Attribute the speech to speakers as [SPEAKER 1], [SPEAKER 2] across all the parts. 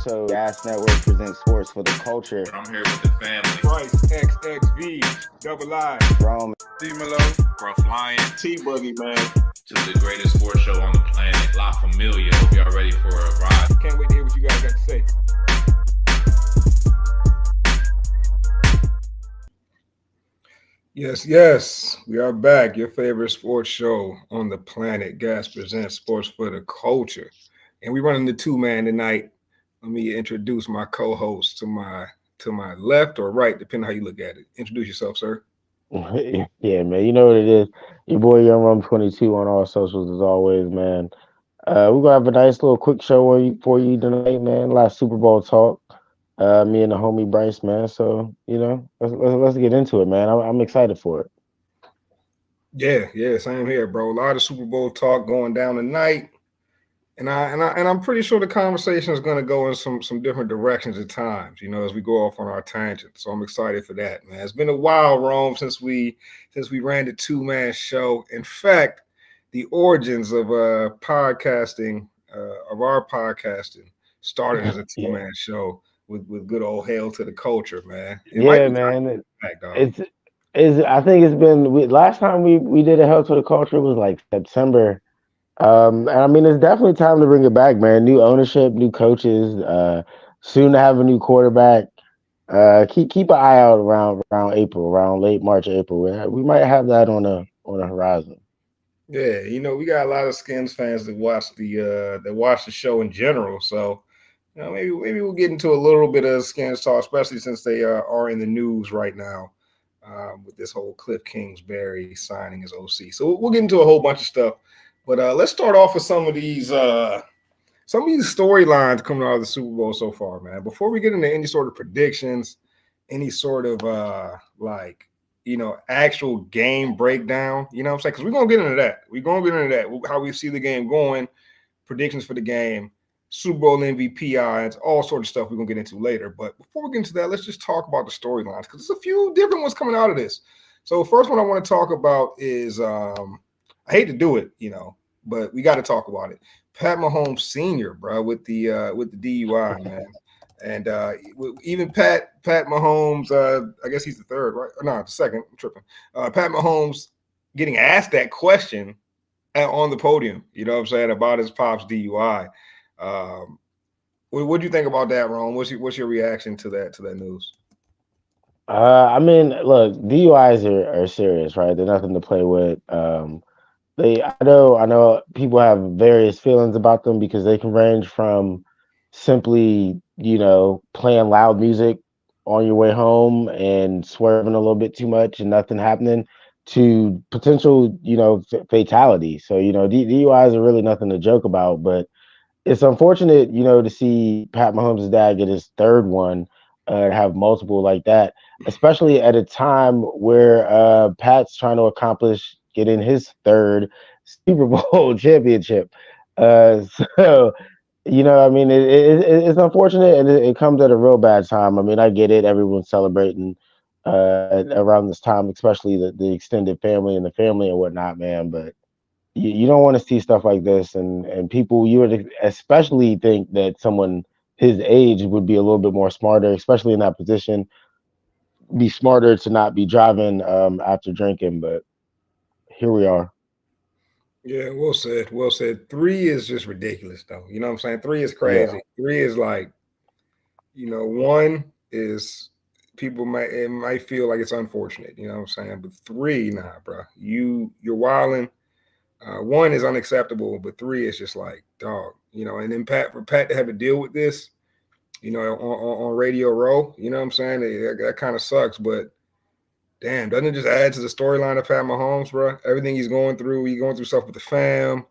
[SPEAKER 1] episode. Gas Network presents sports for the culture.
[SPEAKER 2] I'm here with the family.
[SPEAKER 3] Price, XXV, Double I,
[SPEAKER 1] Rome,
[SPEAKER 2] D-Melo, Gruff Lion,
[SPEAKER 3] T-Boogie, man.
[SPEAKER 2] to the greatest sports show on the planet, La Familia. Hope y'all ready for a ride.
[SPEAKER 3] Can't wait to hear what you guys got to say. Yes, we are back. Your favorite sports show on the planet. Gas presents sports for the culture. And we're running the two-man tonight. Let me introduce my co-host to my left or right, depending on how you look at it. Introduce yourself, sir.
[SPEAKER 4] Yeah, man. You know what it is. Your boy Young Rum 22 on all socials as always, man. We're gonna have a nice little quick show for you tonight, man. A lot of Super Bowl talk. Me and the homie Bryce, man. So let's get into it, man. I'm excited for it.
[SPEAKER 3] Yeah, same here, bro. A lot of Super Bowl talk going down tonight. And I'm pretty sure the conversation is going to go in some different directions at times, as we go off on our tangents. So I'm excited for that, man. It's been a while, Rome, since we ran the two-man show. In fact, the origins of podcasting, of our podcasting, started as a two-man show with good old Hail to the Culture, man.
[SPEAKER 4] Man. I think it's been last time we did a Hail to the Culture was like September. And I mean, it's definitely time to bring it back, man. New ownership, new coaches, soon to have a new quarterback. Keep an eye out around April, around late March, April. We might have that on the horizon.
[SPEAKER 3] Yeah, we got a lot of Skins fans that watch the show in general. So, maybe we'll get into a little bit of Skins talk, especially since they are in the news right now with this whole Kliff Kingsbury signing as OC. So we'll get into a whole bunch of stuff. But let's start off with some of these storylines coming out of the Super Bowl so far, man. Before we get into any sort of predictions, any sort of actual game breakdown, you know what I'm saying? Because we're gonna get into that. How we see the game going, predictions for the game, Super Bowl MVP odds, all sorts of stuff we're gonna get into later. But before we get into that, let's just talk about the storylines because there's a few different ones coming out of this. So the first one I want to talk about is I hate to do it, but we got to talk about it. Pat Mahomes Sr., bro, with the DUI, man, and even Pat Mahomes, I guess he's the third, right? No, the second. I'm tripping. Pat Mahomes getting asked that question on the podium. You know what I'm saying about his pop's DUI. What do you think about that, Ron? What's your reaction to that news?
[SPEAKER 4] I mean, look, DUIs are serious, right? They're nothing to play with. I know people have various feelings about them because they can range from simply, playing loud music on your way home and swerving a little bit too much and nothing happening to potential, fatality. So, DUIs are really nothing to joke about, but it's unfortunate, to see Pat Mahomes' dad get his third one, have multiple like that, especially at a time where Pat's trying to accomplish getting his third Super Bowl championship. So, I mean, it's unfortunate and it comes at a real bad time. I mean, I get it. Everyone's celebrating around this time, especially the extended family and the family and whatnot, man. But you don't want to see stuff like this. And people, you would especially think that someone his age would be a little bit more smarter, especially in that position, be smarter to not be driving after drinking. But here we are.
[SPEAKER 3] Yeah, well said. 3 is just ridiculous, though. You know what I'm saying? 3 is crazy. Yeah. 3 is like, 1 is people might feel like it's unfortunate. You know what I'm saying? But 3, nah, bro. You're wilding. 1 is unacceptable, but 3 is just like, dog. And then for Pat to have to deal with this, on Radio Row, you know what I'm saying? That kind of sucks, but damn, doesn't it just add to the storyline of Pat Mahomes, bro? Everything he's going through stuff with the fam,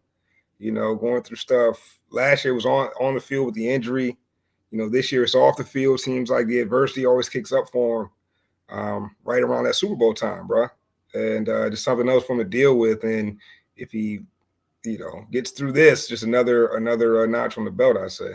[SPEAKER 3] going through stuff. Last year was on the field with the injury. This year it's off the field. Seems like the adversity always kicks up for him right around that Super Bowl time, bro. And just something else for him to deal with. And if he, gets through this, just another notch on the belt, I'd say.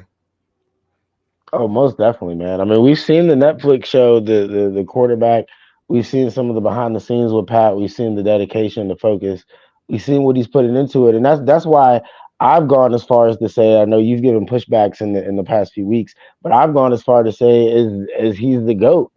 [SPEAKER 4] Oh, most definitely, man. I mean, we've seen the Netflix show, the quarterback. We've seen some of the behind the scenes with Pat. We've seen the dedication, the focus. We've seen what he's putting into it, and that's why I've gone as far as to say, I know you've given pushbacks in the past few weeks, but I've gone as far to say is he's the GOAT.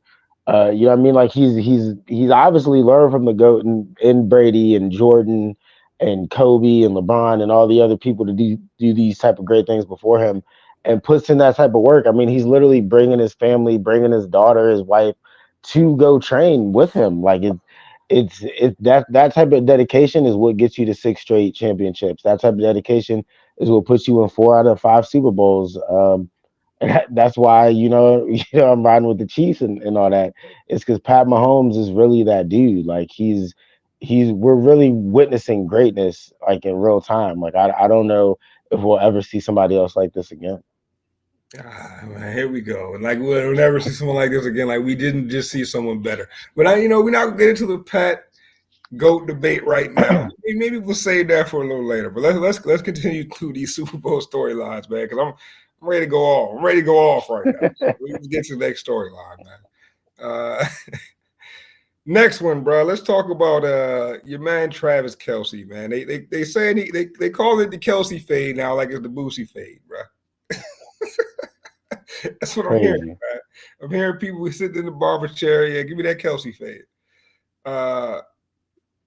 [SPEAKER 4] You know what I mean? Like he's obviously learned from the GOAT in Brady and Jordan and Kobe and LeBron and all the other people to do these type of great things before him, and puts in that type of work. I mean, he's literally bringing his family, bringing his daughter, his wife to go train with him. Like it's that type of dedication is what gets you to 6 straight championships. That type of dedication is what puts you in 4 out of 5 Super Bowls. And that's why I'm riding with the Chiefs and all that. It's because Pat Mahomes is really that dude. Like we're really witnessing greatness like in real time. Like I don't know if we'll ever see somebody else like this again.
[SPEAKER 3] Man, here we go. Like we'll never see someone like this again. Like we didn't just see someone better. But we're not gonna get into the Pat GOAT debate right now. Maybe we'll save that for a little later. But let's continue through these Super Bowl storylines, man. Because I'm ready to go off. I'm ready to go off right now. So let's get to the next storyline, man. Next one, bro. Let's talk about your man Travis Kelce, man. They saying they call it the Kelce fade now, like it's the Boosie fade, bro. That's what I'm hearing, man. I'm hearing people sitting in the barber chair. Yeah, give me that Kelce fade.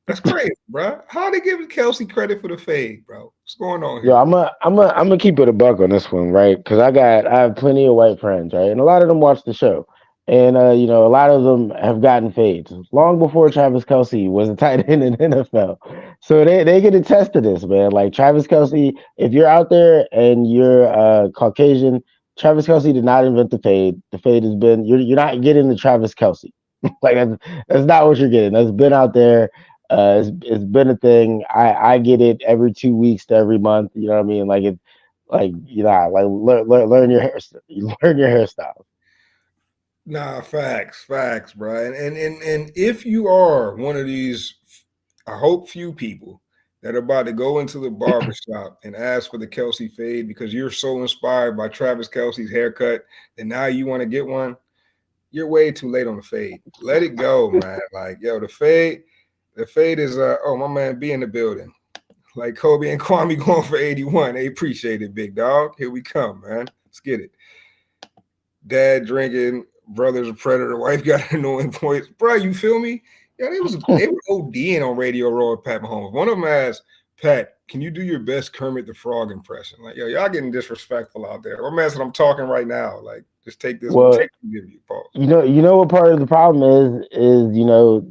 [SPEAKER 3] That's crazy, bro. How they giving Kelce credit for the fade, bro? What's going on here?
[SPEAKER 4] Yo, I'm gonna keep it a buck on this one, right? Because I have plenty of white friends, right, and a lot of them watch the show, and a lot of them have gotten fades long before Travis Kelce was a tight end in the NFL. So they get attest to this, man. Like Travis Kelce, if you're out there and you're Caucasian, Travis Kelce did not invent the fade. The fade has been you're not getting the Travis Kelce. Like that's not what you're getting. That's been out there. It's been a thing. I get it every 2 weeks to every month. You know what I mean? Like learn your hair, learn your hairstyle.
[SPEAKER 3] Nah, facts, bro. And if you are one of these, I hope few people that are about to go into the barbershop and ask for the Kelce fade because you're so inspired by Travis Kelce's haircut, and now you want to get one, you're way too late on the fade. Let it go, man. Like, yo, the fade is my man B in the building. Like Kobe and Kwame going for 81. They appreciate it, big dog. Here we come, man. Let's get it. Dad drinking, brother's a predator, wife got an annoying voice. Bro, you feel me? Yeah, they were ODing on Radio Row with Pat Mahomes. One of them asked, Pat, can you do your best Kermit the Frog impression? Like, yo, y'all getting disrespectful out there. My man said, I'm talking right now. Like, just take this.
[SPEAKER 4] Well,
[SPEAKER 3] give you a pause.
[SPEAKER 4] You know what part of the problem is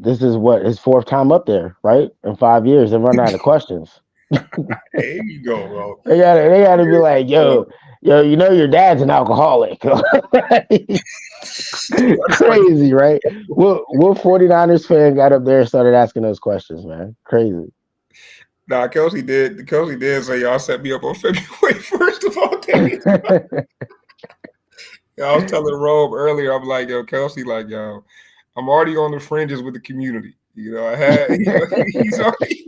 [SPEAKER 4] this is what his 4th time up there, right? In 5 years, they run out of questions.
[SPEAKER 3] There you go, bro.
[SPEAKER 4] They gotta be like, yo, your dad's an alcoholic. Crazy, right? What 49ers fan got up there and started asking those questions, man? Crazy.
[SPEAKER 3] Nah, Kelce did say y'all set me up on February 1st of all days. I was telling Rob earlier, I'm like, yo, Kelce, like, yo, I'm already on the fringes with the community. I had he's already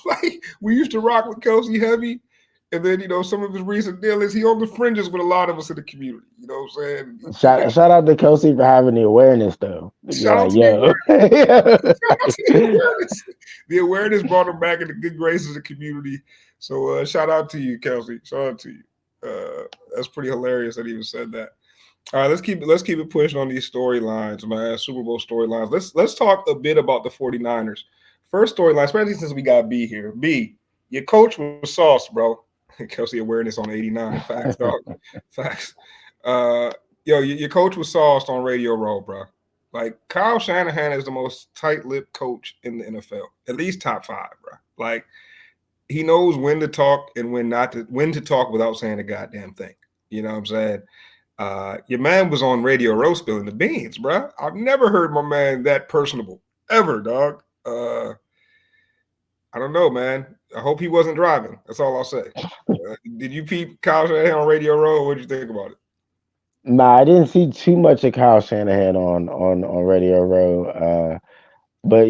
[SPEAKER 3] like we used to rock with Kelce heavy. And then, some of his recent dealings, he on the fringes with a lot of us in the community. You know what I'm saying?
[SPEAKER 4] Shout out to Kelce for having the awareness, though.
[SPEAKER 3] Shout out to the awareness. The awareness brought him back in the good graces of the community. So shout out to you, Kelce. Shout out to you. That's pretty hilarious that he even said that. All right, let's keep it pushing on these storylines, man. Super Bowl storylines. Let's talk a bit about the 49ers. First storyline, especially since we got B here. B, your coach was sauce, bro. Kelce awareness on 89. Facts, dog. Facts. Your coach was sauced on Radio Row, bro. Like, Kyle Shanahan is the most tight-lipped coach in the NFL. At least top 5, bro. Like, he knows when to talk and when to talk without saying a goddamn thing. You know what I'm saying? Your man was on Radio Row spilling the beans, bro. I've never heard my man that personable. Ever, dog. I don't know, man. I hope he wasn't driving. That's all I'll say. Did you peep Kyle Shanahan on Radio Row? What did you think about it?
[SPEAKER 4] Nah, I didn't see too much of Kyle Shanahan on Radio Row. But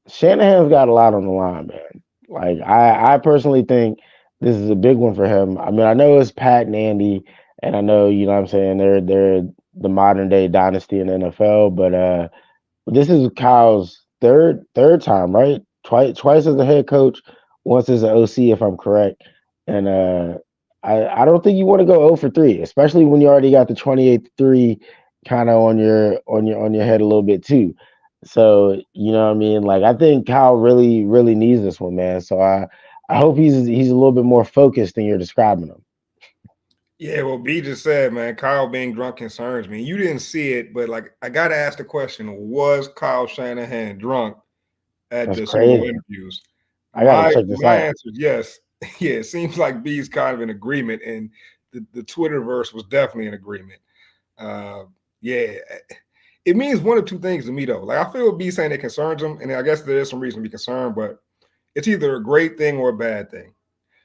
[SPEAKER 4] Shanahan's got a lot on the line, man. Like I personally think this is a big one for him. I mean, I know it's Pat and Andy, and I know, what I'm saying, they're the modern day dynasty in the NFL, but this is Kyle's third time, right? Twice as a head coach, once as an OC, if I'm correct. And I don't think you want to go 0 for 3, especially when you already got the 28-3 kind of on your head a little bit too. So you know what I mean. Like I think Kyle really needs this one, man. So I hope he's a little bit more focused than you're describing him.
[SPEAKER 3] Yeah, well, B just said, man, Kyle being drunk concerns me. You didn't see it, but like, I got to ask the question: was Kyle Shanahan drunk at
[SPEAKER 4] That's
[SPEAKER 3] the Super Bowl
[SPEAKER 4] crazy.
[SPEAKER 3] interviews?
[SPEAKER 4] I got to
[SPEAKER 3] My
[SPEAKER 4] check this
[SPEAKER 3] my
[SPEAKER 4] out.
[SPEAKER 3] answer is yes. Yeah, it seems like B's kind of in agreement, and the Twitterverse was definitely in agreement. Uh, yeah, it means one of two things to me though. Like I feel B saying it concerns him, and I guess there is some reason to be concerned, but it's either a great thing or a bad thing.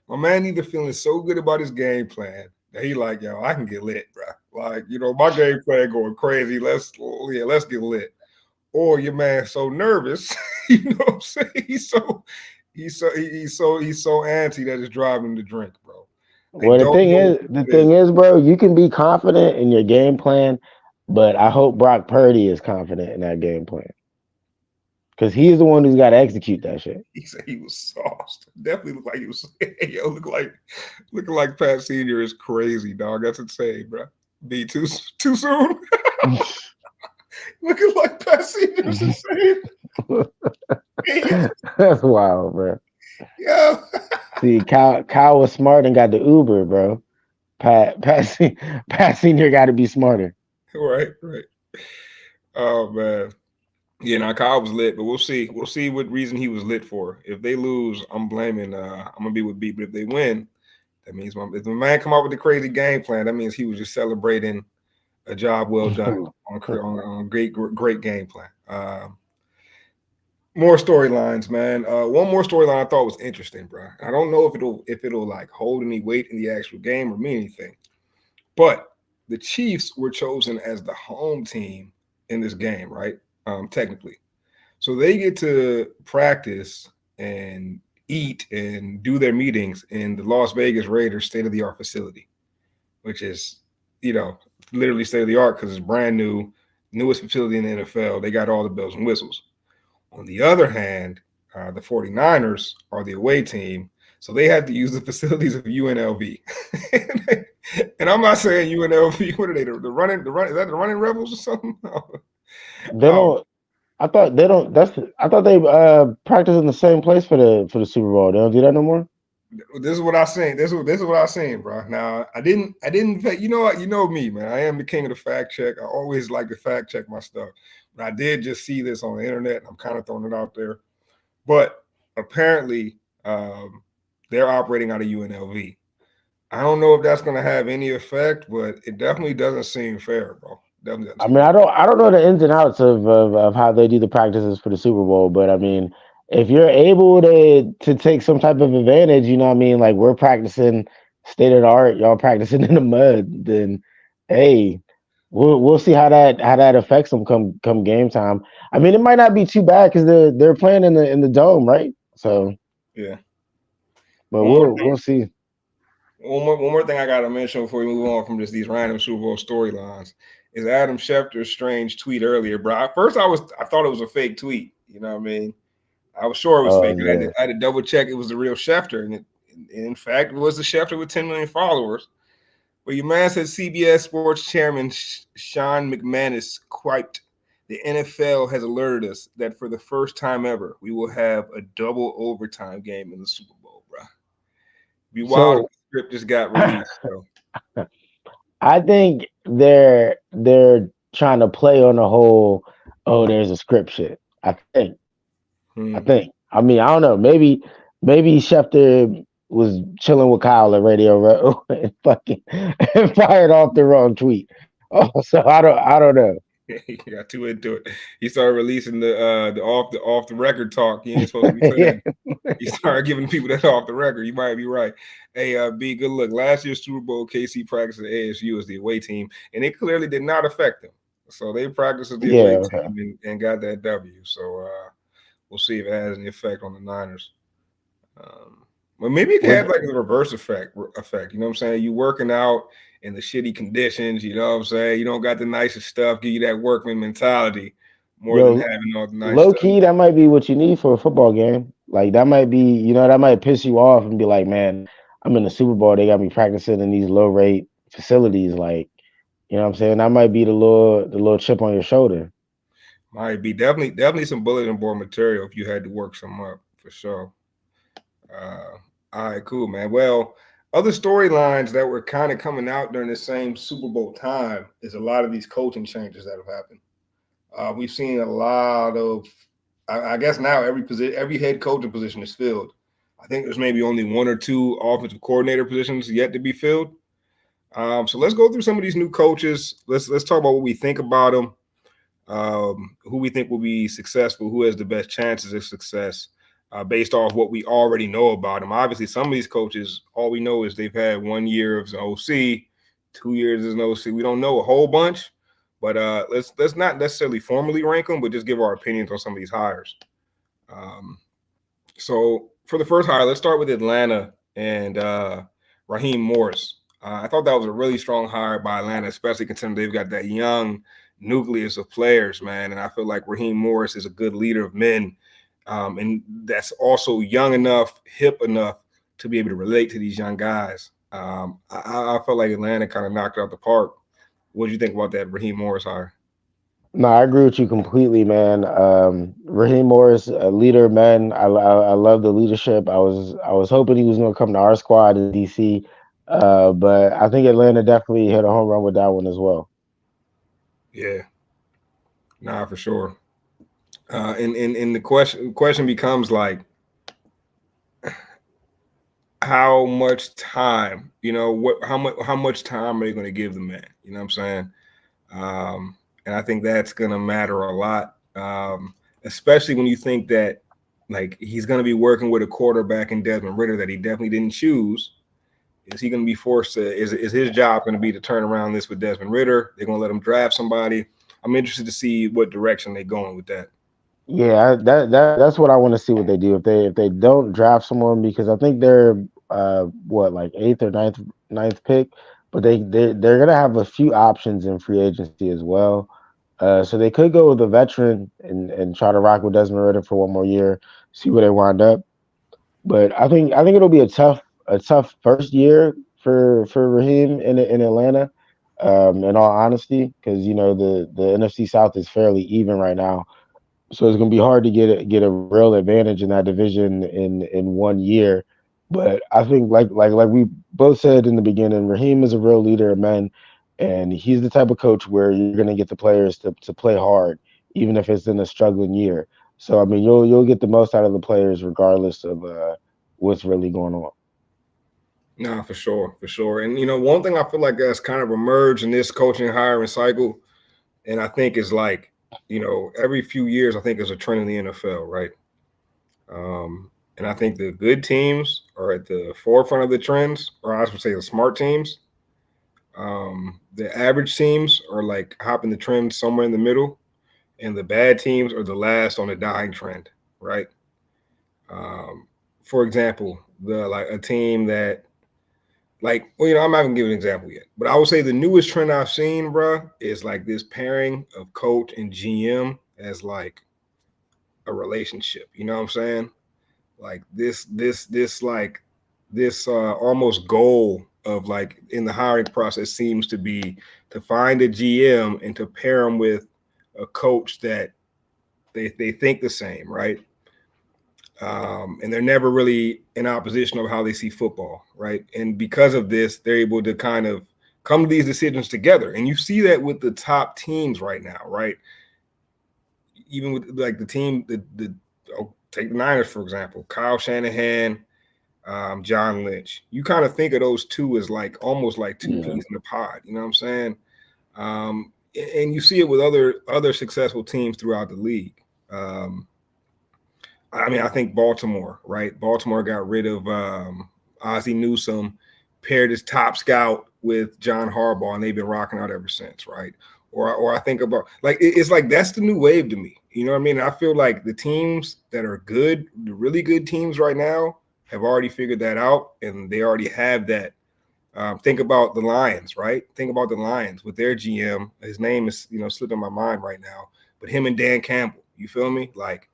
[SPEAKER 3] My man either feeling so good about his game plan that he like, yo, I can get lit, bro. Like, my game plan going crazy. Let's get lit. Or your man so nervous, you know what I'm saying? He's so anti that it's driving him to drink, bro. I
[SPEAKER 4] Well, the
[SPEAKER 3] don't
[SPEAKER 4] thing
[SPEAKER 3] know
[SPEAKER 4] is,
[SPEAKER 3] what
[SPEAKER 4] the
[SPEAKER 3] it is.
[SPEAKER 4] thing is, bro, you can be confident in your game plan, but I hope Brock Purdy is confident in that game plan because he's the one who's got to execute that shit.
[SPEAKER 3] He said he was sauced. Definitely looked like he was. Yo, looking like Pat Senior is crazy, dog. That's insane, bro. Be too soon. Looking like Pat Senior is insane.
[SPEAKER 4] That's wild, bro.
[SPEAKER 3] Yeah.
[SPEAKER 4] See, Kyle was smart and got the Uber, bro. Pat Senior got to be smarter.
[SPEAKER 3] Right. Oh man. Yeah, now Kyle was lit, but we'll see. We'll see what reason he was lit for. If they lose, I'm blaming. I'm gonna be with B. But if they win, that means if the man come up with the crazy game plan, that means he was just celebrating a job well done on a great game plan. More storylines, man. One more storyline I thought was interesting, bro. I don't know if it'll like hold any weight in the actual game or mean anything, but the Chiefs were chosen as the home team in this game, right? Technically. So they get to practice and eat and do their meetings in the Las Vegas Raiders state-of-the-art facility, which is, literally state-of-the-art because it's brand new, newest facility in the NFL. They got all the bells and whistles. On the other hand, the 49ers are the away team, so they had to use the facilities of UNLV. And I'm not saying UNLV. What are they? The running? Is that the running Rebels or something?
[SPEAKER 4] They don't. I thought they don't. I thought they practice in the same place for the Super Bowl. They don't do that no more.
[SPEAKER 3] This is what I seen. This is what I seen, bro. Now I didn't. You know what? You know me, man. I am the king of the fact check. I always like to fact check my stuff. But I did just see this on the internet, and I'm kind of throwing it out there. But apparently, they're operating out of UNLV. I don't know if that's going to have any effect, but it definitely doesn't seem fair, bro.
[SPEAKER 4] I mean, I don't know the ins and outs of how they do the practices for the Super Bowl, but I mean, if you're able to take some type of advantage, you know what I mean? Like we're practicing state of the art, y'all practicing in the mud, then hey, we'll see how that affects them come game time. I mean, it might not be too bad because they're playing in the dome, right? So
[SPEAKER 3] yeah.
[SPEAKER 4] But we'll see.
[SPEAKER 3] One more thing I gotta mention before we move on from just these random Super Bowl storylines is Adam Schefter's strange tweet earlier, bro. At first, I thought it was a fake tweet. You know what I mean? I was sure it was fake. I had to double check it was the real Schefter, and in fact, it was the Schefter with 10 million followers. But your man said CBS Sports Chairman Sean McManus, quote, "The NFL has alerted us that for the first time ever, we will have a double overtime game in the Super Bowl, bro. Be wild if the script just got released, bro."
[SPEAKER 4] I think they're trying to play on the whole, oh, there's a script shit. I think. I mean, I don't know. Maybe Schefter was chilling with Kyle at Radio Row and fucking and fired off the wrong tweet. Oh, so I don't know.
[SPEAKER 3] He got too into it. He started releasing the off the record talk. He ain't supposed to be saying. He started giving people that off the record. You might be right. Hey, B, good look. Last year's Super Bowl, KC practiced at ASU as the away team, and it clearly did not affect them. So they practiced as the away team and got that W. So we'll see if it has any effect on the Niners. Well, maybe it can have like a reverse effect. You know what I'm saying? You working out in the shitty conditions. You know what I'm saying? You don't got the nicest stuff. Give you that workman mentality more than having all the nice
[SPEAKER 4] low
[SPEAKER 3] stuff.
[SPEAKER 4] key, that might be what you need for a football game. Like that might be, that might piss you off and be like, man, I'm in the Super Bowl. They got me practicing in these low rate facilities. Like, you know what I'm saying? That might be the little chip on your shoulder.
[SPEAKER 3] Might be definitely some bulletin board material if you had to work some up for sure. All right, cool, man. Well, other storylines that were kind of coming out during the same Super Bowl time is a lot of these coaching changes that have happened. We've seen a lot of, I guess now every head coaching position is filled. I think there's maybe only one or two offensive coordinator positions yet to be filled. So let's go through some of these new coaches. Let's talk about what we think about them, who we think will be successful, who has the best chances of success, based off what we already know about them. Obviously, some of these coaches, all we know is they've had 1 year as an OC, 2 years as an OC. We don't know a whole bunch, but let's not necessarily formally rank them, but just give our opinions on some of these hires. So for the first hire, let's start with Atlanta and Raheem Morris. I thought that was a really strong hire by Atlanta, especially considering they've got that young nucleus of players, man. And I feel like Raheem Morris is a good leader of men, and that's also young enough, hip enough to be able to relate to these young guys. I felt like Atlanta kind of knocked it out the park. What do you think about that Raheem Morris hire?
[SPEAKER 4] No, I agree with you completely, man. Raheem Morris, a leader, man. I love the leadership. I was hoping he was going to come to our squad in DC, but I think Atlanta definitely hit a home run with that one as well.
[SPEAKER 3] Yeah, nah, for sure. And the question becomes like, how much time? How much time are you going to give the man? You know what I'm saying? And I think that's going to matter a lot, especially when you think that like he's going to be working with a quarterback in Desmond Ritter that he definitely didn't choose. Is he going to be forced to? Is his job going to be to turn around this with Desmond Ritter? They're going to let him draft somebody. I'm interested to see what direction they're going with that.
[SPEAKER 4] Yeah, that's what I want to see what they do if they don't draft someone because I think they're what like eighth or ninth pick, but they're gonna have a few options in free agency as well. So they could go with a veteran and try to rock with Desmond Ritter for one more year, see where they wind up. But I think it'll be a tough first year for Raheem in Atlanta. In all honesty, because the NFC South is fairly even right now, so it's gonna be hard to get a real advantage in that division in 1 year. But I think like we both said in the beginning, Raheem is a real leader of men, and he's the type of coach where you're gonna get the players to play hard, even if it's in a struggling year. So I mean, you'll get the most out of the players regardless of what's really going on.
[SPEAKER 3] Nah, for sure, for sure. And one thing I feel like that's kind of emerged in this coaching hiring cycle, and I think is like, every few years, I think is a trend in the NFL, right? And I think the good teams are at the forefront of the trends, or I should say the smart teams. The average teams are like hopping the trend somewhere in the middle, and the bad teams are the last on the dying trend, right? For example, a team that I'm not even giving an example yet, but I would say the newest trend I've seen, bro, is like this pairing of coach and GM as like a relationship. You know what I'm saying? Like this almost goal of like in the hiring process seems to be to find a GM and to pair them with a coach that they think the same, right? And they're never really in opposition of how they see football, right? And because of this, they're able to kind of come to these decisions together. And you see that with the top teams right now, right? Even with like the team, take the Niners, for example, Kyle Shanahan, John Lynch. You kind of think of those two as like almost like two peas in a pod. You know what I'm saying? And you see it with other successful teams throughout the league. I mean, I think Baltimore, right? Baltimore got rid of Ozzie Newsome, paired his top scout with John Harbaugh, and they've been rocking out ever since, right? Or I think about like it's like that's the new wave to me. You know what I mean? I feel like the teams that are good, the really good teams right now, have already figured that out, and they already have that. Think about the Lions, right? Think about the Lions with their GM. His name is slipping my mind right now, but him and Dan Campbell. You feel me? Like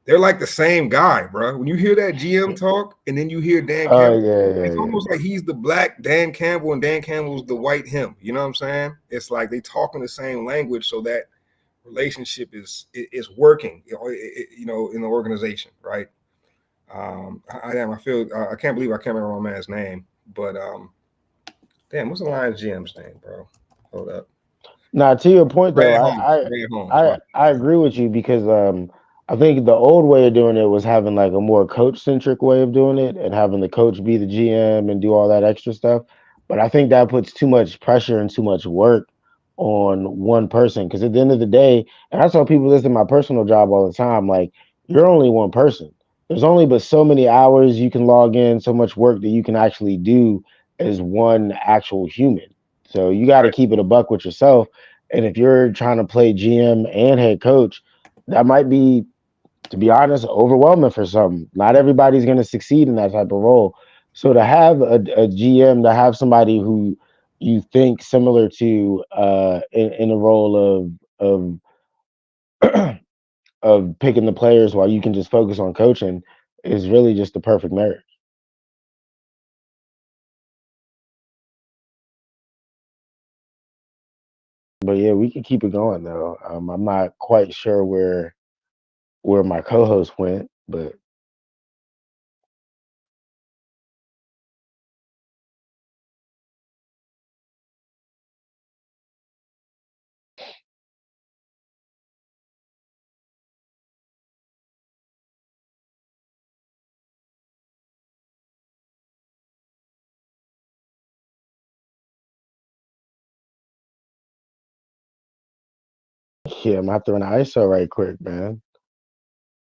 [SPEAKER 3] they're like the same guy, bro. When you hear that GM talk and then you hear Dan
[SPEAKER 4] Oh
[SPEAKER 3] Campbell,
[SPEAKER 4] yeah,
[SPEAKER 3] it's almost like he's the black Dan Campbell and Dan Campbell's the white him. You know what I'm saying? It's like they talking the same language, so that relationship is working. You know, in the organization, right? I feel I can't believe I can't remember my man's name, but damn, what's the Lions GM's name, bro? Hold up.
[SPEAKER 4] Now, to your point though,
[SPEAKER 3] Brad Holmes. Brad Holmes.
[SPEAKER 4] I agree with you because I think the old way of doing it was having like a more coach centric way of doing it and having the coach be the GM and do all that extra stuff. But I think that puts too much pressure and too much work on one person because at the end of the day, and I tell people this in my personal job all the time, like you're only one person. There's only but so many hours you can log in, so much work that you can actually do as one actual human. So you got to
[SPEAKER 3] Right.
[SPEAKER 4] keep it a buck with yourself. And if you're trying to play GM and head coach, that might be, to be honest, overwhelming for some. Not everybody's going to succeed in that type of role. So to have a GM, to have somebody who you think similar to in the role of of picking the players while you can just focus on coaching is really just the perfect marriage. But yeah, we can keep it going though. I'm not quite sure where my co-host went, but yeah, I'm out there on the ISO right quick, man.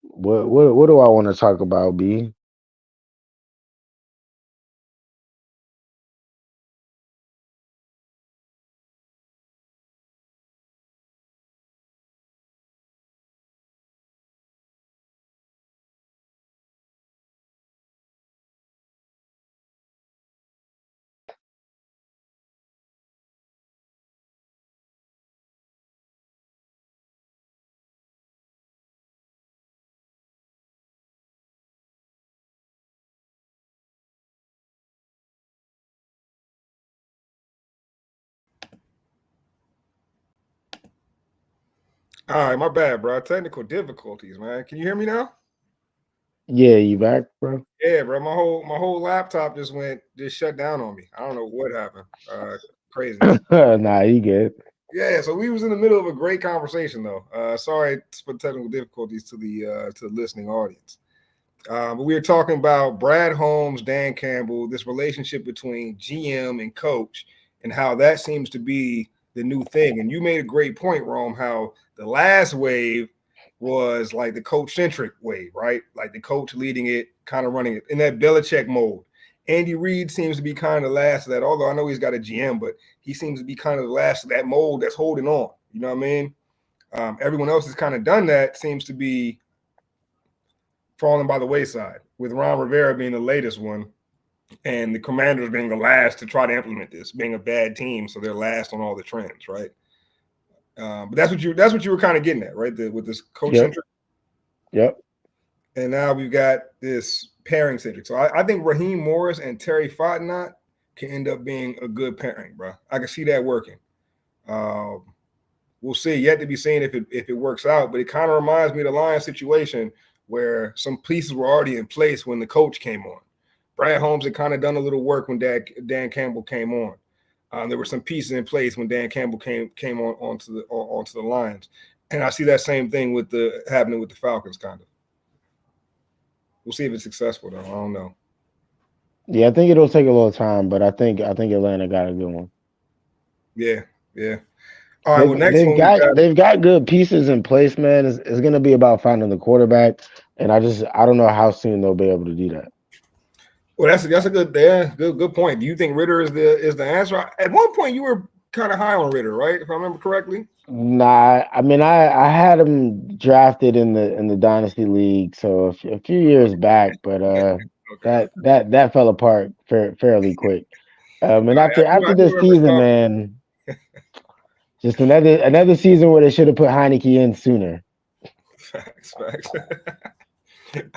[SPEAKER 4] What do I want to talk about, B?
[SPEAKER 3] All right, my bad, bro. Technical difficulties, man. Can you hear me now?
[SPEAKER 4] Yeah, you back, bro?
[SPEAKER 3] Yeah, bro. My whole laptop just shut down on me. I don't know what happened. Craziness.
[SPEAKER 4] Nah, you good.
[SPEAKER 3] Yeah, so we was in the middle of a great conversation though. Sorry for technical difficulties to the listening audience. But we were talking about Brad Holmes, Dan Campbell, this relationship between GM and coach, and how that seems to be the new thing. And you made a great point, Rome, how the last wave was like the coach centric wave, right? Like the coach leading it, kind of running it in that Belichick mode. Andy Reid seems to be kind of last of that, although I know he's got a GM, but he seems to be kind of the last of that mold that's holding on. You know what I mean? Everyone else has kind of done that, seems to be falling by the wayside, with Ron Rivera being the latest one and the Commanders being the last to try to implement this, being a bad team, so they're last on all the trends, right? But that's what you were kind of getting at, right? With this coach
[SPEAKER 4] Yep,
[SPEAKER 3] centric,
[SPEAKER 4] yep.
[SPEAKER 3] and now we've got this pairing centric. So I think Raheem Morris and Terry Fontenot can end up being a good pairing, bro. I can see that working. Um, we'll see. Yet to be seen if it works out. But it kind of reminds me of the Lions situation where some pieces were already in place when the coach came on. Brad Holmes had kind of done a little work when Dan Campbell came on. There were some pieces in place when Dan Campbell came onto the Lions, and I see that same thing with the happening with the Falcons, kind of. We'll see if it's successful though. I don't know.
[SPEAKER 4] Yeah, I think it'll take a little time, but I think Atlanta got a good one.
[SPEAKER 3] Yeah, yeah. All right.
[SPEAKER 4] They've
[SPEAKER 3] Well, next
[SPEAKER 4] they've
[SPEAKER 3] one we
[SPEAKER 4] got
[SPEAKER 3] got.
[SPEAKER 4] they've got good pieces in place, man. It's gonna be about finding the quarterback, and I don't know how soon they'll be able to do that.
[SPEAKER 3] Well, that's a good point. Do you think Ritter is the answer? At one point, you were kind of high on Ritter, right? If I remember correctly.
[SPEAKER 4] Nah, I mean I had him drafted in the dynasty league, so a few years back, but
[SPEAKER 3] Okay.
[SPEAKER 4] that fell apart fairly quick. And
[SPEAKER 3] I
[SPEAKER 4] after
[SPEAKER 3] knew
[SPEAKER 4] this
[SPEAKER 3] where we're
[SPEAKER 4] season,
[SPEAKER 3] going.
[SPEAKER 4] man, just another season where they should have put Heineke in sooner.
[SPEAKER 3] Facts, facts.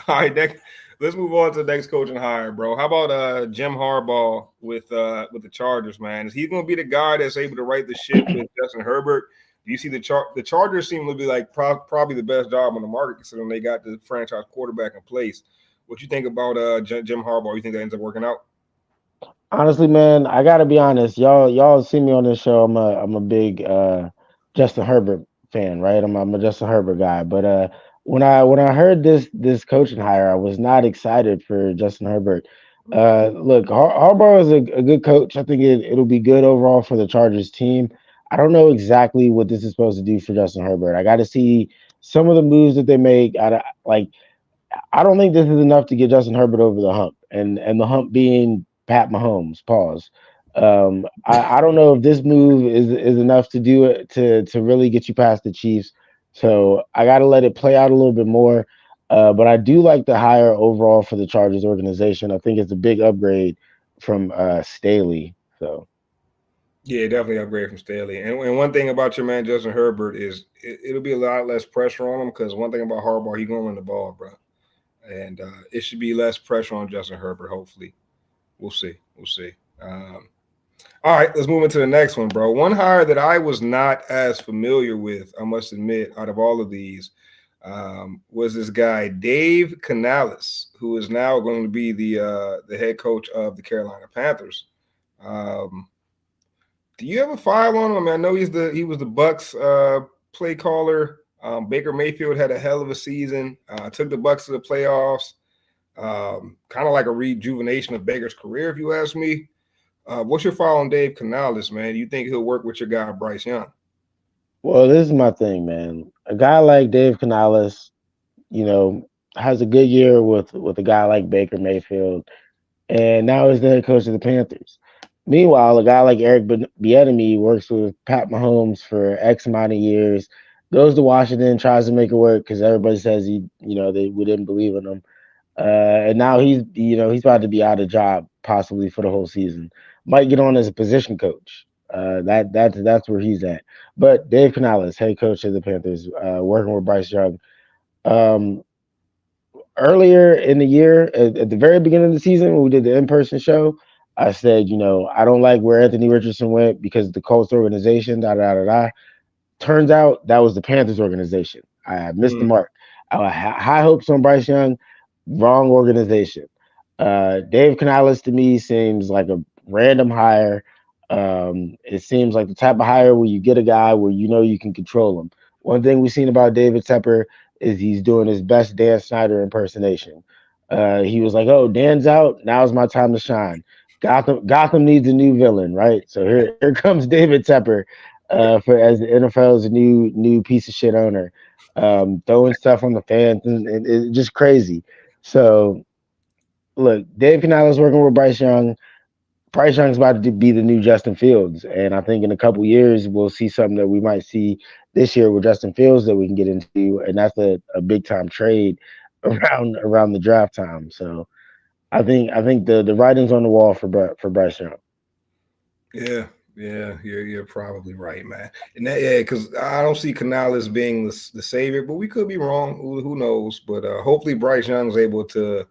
[SPEAKER 3] All right, let's move on to the next coaching hire, bro. How about Jim Harbaugh with the Chargers, man? Is he going to be the guy that's able to right the ship with Justin Herbert? Do you see the Chargers seem to be like probably the best job on the market considering they got the franchise quarterback in place? What you think about Jim Harbaugh? You think that ends up working out?
[SPEAKER 4] Honestly, man, I gotta be honest. Y'all see me on this show. I'm a big Justin Herbert fan, right? I'm a Justin Herbert guy. But when I heard this coaching hire, I was not excited for Justin Herbert. Look, Harbaugh is a good coach. I think it'll be good overall for the Chargers team. I don't know exactly what this is supposed to do for Justin Herbert. I got to see some of the moves that they make. I don't think this is enough to get Justin Herbert over the hump, and the hump being Pat Mahomes. Pause. I don't know if this move is enough to do it to really get you past the Chiefs. So I got to let it play out a little bit more. But I do like the hire overall for the Chargers organization. I think it's a big upgrade from Staley. So
[SPEAKER 3] Yeah, definitely upgrade from Staley. And one thing about your man Justin Herbert is it'll be a lot less pressure on him because one thing about Harbaugh, he's going to run the ball, bro. And it should be less pressure on Justin Herbert. Hopefully, we'll see. We'll see. All right, let's move into the next one, bro. One hire that I was not as familiar with, I must admit, out of all of these, was this guy Dave Canales, who is now going to be the head coach of the Carolina Panthers. Do you have a file on him? I mean, I know he was the Bucks play caller. Baker Mayfield had a hell of a season. Took the Bucks to the playoffs. Kind of like a rejuvenation of Baker's career, if you ask me. What's your file on Dave Canales, man? Do you think he'll work with your guy Bryce Young?
[SPEAKER 4] well, this is my thing, man. A guy like Dave Canales, has a good year with a guy like Baker Mayfield, and now he's the head coach of the Panthers. Meanwhile, a guy like Eric Bieniemy works with Pat Mahomes for X amount of years, goes to Washington, tries to make it work because everybody says we didn't believe in him, and now he's about to be out of job possibly for the whole season. Might get on as a position coach. That's where he's at. But Dave Canales, head coach of the Panthers, working with Bryce Young. Um, Earlier in the year, at the very beginning of the season, when we did the in-person show, I said, I don't like where Anthony Richardson went because the Colts organization, da da da da. Turns out that was the Panthers organization. I missed the mark. I had high hopes on Bryce Young, wrong organization. Dave Canales to me seems like a random hire. It seems like the type of hire where you get a guy where you can control him. One thing we've seen about David Tepper is he's doing his best Dan Snyder impersonation. He was like, "Oh, Dan's out. Now's my time to shine. Gotham needs a new villain, right? So here comes David Tepper, for as the NFL's new piece of shit owner, throwing stuff on the fans and it's just crazy. So look, Dave Canales working with Bryce Young. Bryce Young's about to be the new Justin Fields, and I think in a couple years we'll see something that we might see this year with Justin Fields that we can get into, and that's a big time trade around the draft time. So I think the writing's on the wall for Bryce Young.
[SPEAKER 3] Yeah, you're probably right, man. And because I don't see Canales being the savior, but we could be wrong. Who knows? But hopefully Bryce Young's able to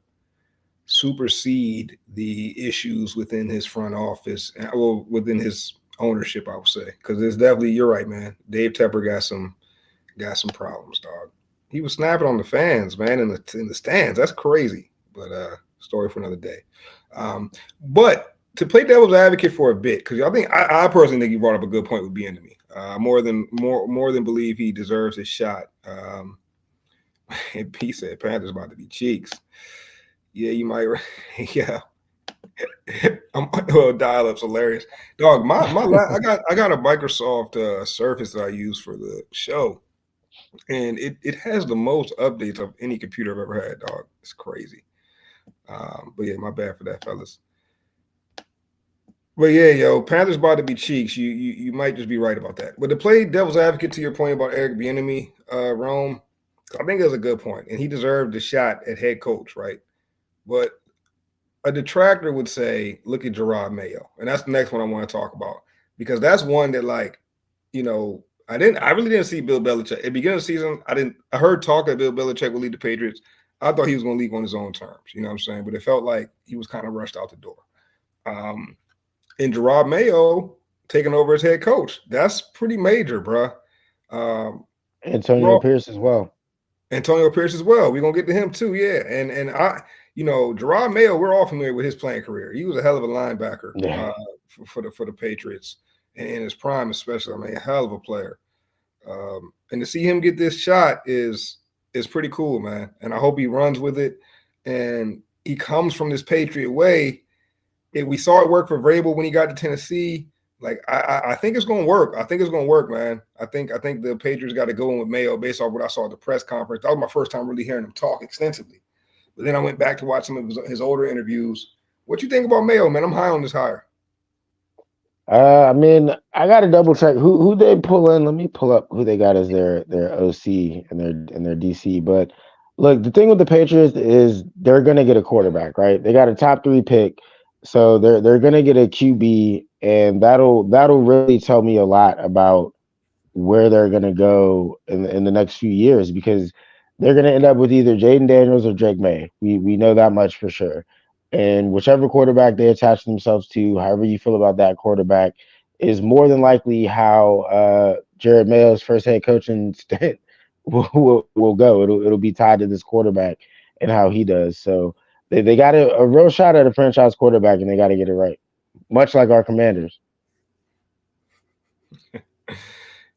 [SPEAKER 3] supersede the issues within his front office and within his ownership, I would say. Because it's definitely, you're right, man. Dave Tepper got some problems, dog. He was snapping on the fans, man, in the stands. That's crazy. But story for another day. But to play devil's advocate for a bit, because I personally think you brought up a good point with Bieniemy. More than believe he deserves his shot. And P said Panthers about to be cheeks. Yeah, you might. Yeah. Well, dial-up's hilarious, dog. I got a Microsoft Surface that I use for the show, and it has the most updates of any computer I've ever had, dog. It's crazy. But yeah, my bad for that, fellas. But yeah, yo, Panthers about to be cheeks. You might just be right about that. But to play devil's advocate to your point about Eric Bieniemy, Rome, I think that's a good point, and he deserved the shot at head coach, right? But a detractor would say, look at Gerard Mayo. And that's the next one I want to talk about. Because that's one that, I really didn't see Bill Belichick. At the beginning of the season, I heard talk that Bill Belichick would lead the Patriots. I thought he was going to leave on his own terms. You know what I'm saying? But it felt like he was kind of rushed out the door. And Gerard Mayo taking over as head coach. That's pretty major, bruh.
[SPEAKER 4] Antonio Pierce as well.
[SPEAKER 3] Antonio Pierce as well. We're gonna get to him too, yeah. And I, Gerard Mayo, we're all familiar with his playing career. He was a hell of a linebacker for the Patriots, and in his prime especially. I mean, a hell of a player. And to see him get this shot is pretty cool, man. And I hope he runs with it. And he comes from this Patriot way. We saw it work for Vrabel when he got to Tennessee. Like I think it's gonna work. I think it's gonna work, man. I think the Patriots got to go in with Mayo based off what I saw at the press conference. That was my first time really hearing him talk extensively. But then I went back to watch some of his older interviews. What you think about Mayo, man? I'm high on this hire.
[SPEAKER 4] I mean, I got to double check who they pull in. Let me pull up who they got as their OC and their DC. But look, the thing with the Patriots is they're gonna get a quarterback, right? They got a top 3 pick, so they're gonna get a QB, and that'll really tell me a lot about where they're gonna go in the next few years, because they're gonna end up with either Jaden Daniels or Drake May. We know that much for sure. And whichever quarterback they attach themselves to, however you feel about that quarterback, is more than likely how Jared Mayo's first head coaching stint will go. It'll be tied to this quarterback and how he does. So they got a real shot at a franchise quarterback, and they got to get it right, much like our Commanders.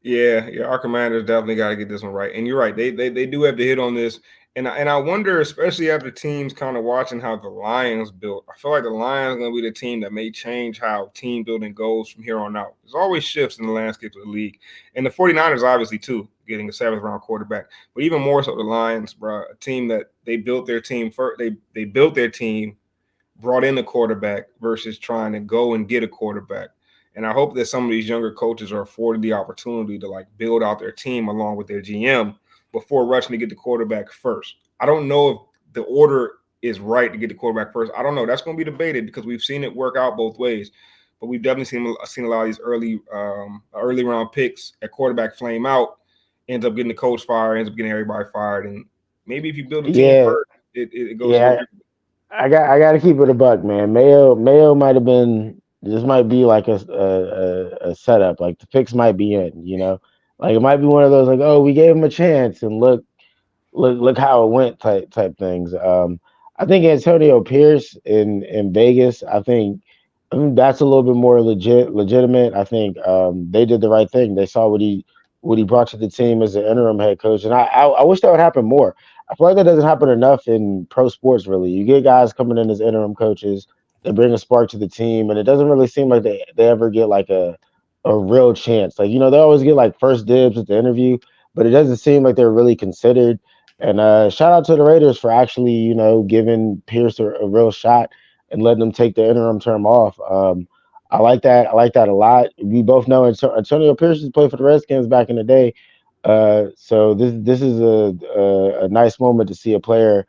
[SPEAKER 3] Yeah, our Commanders definitely got to get this one right. And you're right, they do have to hit on this. And I wonder, especially after teams kind of watching how the Lions built, I feel like the Lions are going to be the team that may change how team building goes from here on out. There's always shifts in the landscape of the league. And the 49ers, obviously, too, getting a 7th-round quarterback. But even more so the Lions, bro, a team that they built their team first. They built their team, brought in a quarterback versus trying to go and get a quarterback. And I hope that some of these younger coaches are afforded the opportunity to, like, build out their team along with their GM before rushing to get the quarterback first. I don't know if the order is right to get the quarterback first. I don't know. That's going to be debated because we've seen it work out both ways. But we've definitely seen a lot of these early round picks at quarterback flame out, ends up getting the coach fired, ends up getting everybody fired. And maybe if you build a team first, it goes.
[SPEAKER 4] Yeah, I got to keep it a buck, man. Mayo might have been. This might be like a setup. Like the fix might be in. Like it might be one of those like, oh, we gave him a chance and look how it went type things. I think Antonio Pierce in Vegas. I think that's a little bit more legitimate. I think they did the right thing. They saw what he brought to the team as an interim head coach, and I wish that would happen more. I feel like that doesn't happen enough in pro sports. Really, you get guys coming in as interim coaches, they bring a spark to the team, and it doesn't really seem like they ever get like a real chance. Like, they always get like first dibs at the interview, but it doesn't seem like they're really considered. And shout out to the Raiders for actually, giving Pierce a real shot and letting them take the interim term off. I like that. I like that a lot. We both know Antonio Pierce has played for the Redskins back in the day. So this is a nice moment to see a player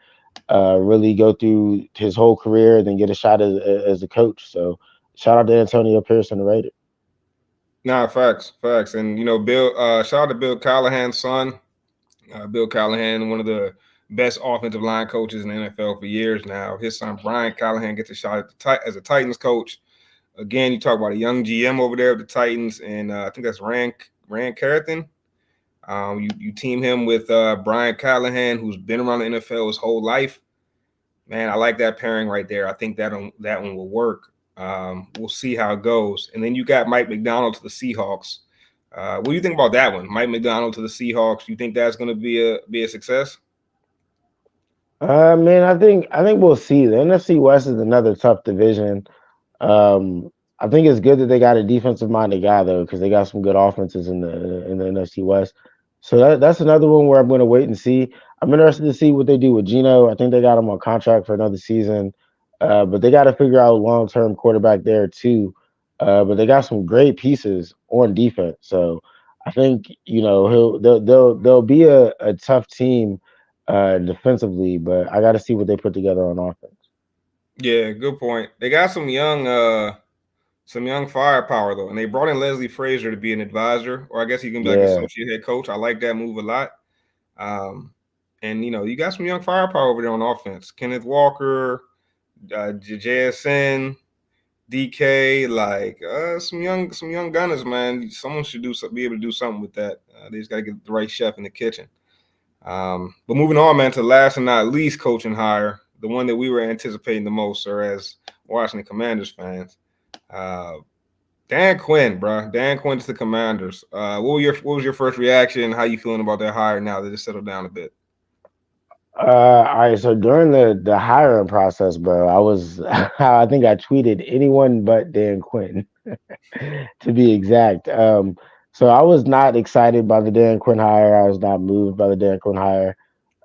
[SPEAKER 4] really go through his whole career and then get a shot as a coach. So shout out to Antonio Pierce and the Raiders.
[SPEAKER 3] Nah, facts. And, Bill, shout out to Bill Callahan's son. Bill Callahan, one of the best offensive line coaches in the NFL for years now. His son, Brian Callahan, gets a shot as a Titans coach. Again, you talk about a young GM over there with the Titans, and I think that's Rand Carrington. You team him with Brian Callahan, who's been around the NFL his whole life. Man, I like that pairing right there. I think that one will work. We'll see how it goes. And then you got Mike McDonald to the Seahawks. What do you think about that one? Mike McDonald to the Seahawks. You think that's going to be a success?
[SPEAKER 4] Man, I think we'll see. The NFC West is another tough division. I think it's good that they got a defensive minded guy though, because they got some good offenses in the NFC West. So that's another one where I'm going to wait and see. I'm interested to see what they do with Geno. I think they got him on contract for another season, but they got to figure out long term quarterback there too. But they got some great pieces on defense, so I think they'll be a tough team defensively, but I got to see what they put together on offense.
[SPEAKER 3] Yeah, good point. They got some young firepower though, and they brought in Leslie Frazier to be an advisor, or I guess he can be like associate head coach. I like that move a lot. And And you got some young firepower over there on offense. Kenneth Walker, JSN, DK, like some young gunners, man. Someone should be able to do something with that. They just got to get the right chef in the kitchen. But moving on, man, to last and not least coaching hire, the one that we were anticipating the most, sir, as Washington Commanders fans. Dan Quinn, bro. Dan Quinn to the Commanders. What was your first reaction? How you feeling about that hire now that it's settled down a bit?
[SPEAKER 4] All right. So during the hiring process, bro, I think I tweeted anyone but Dan Quinn, to be exact. So I was not excited by the Dan Quinn hire. I was not moved by the Dan Quinn hire.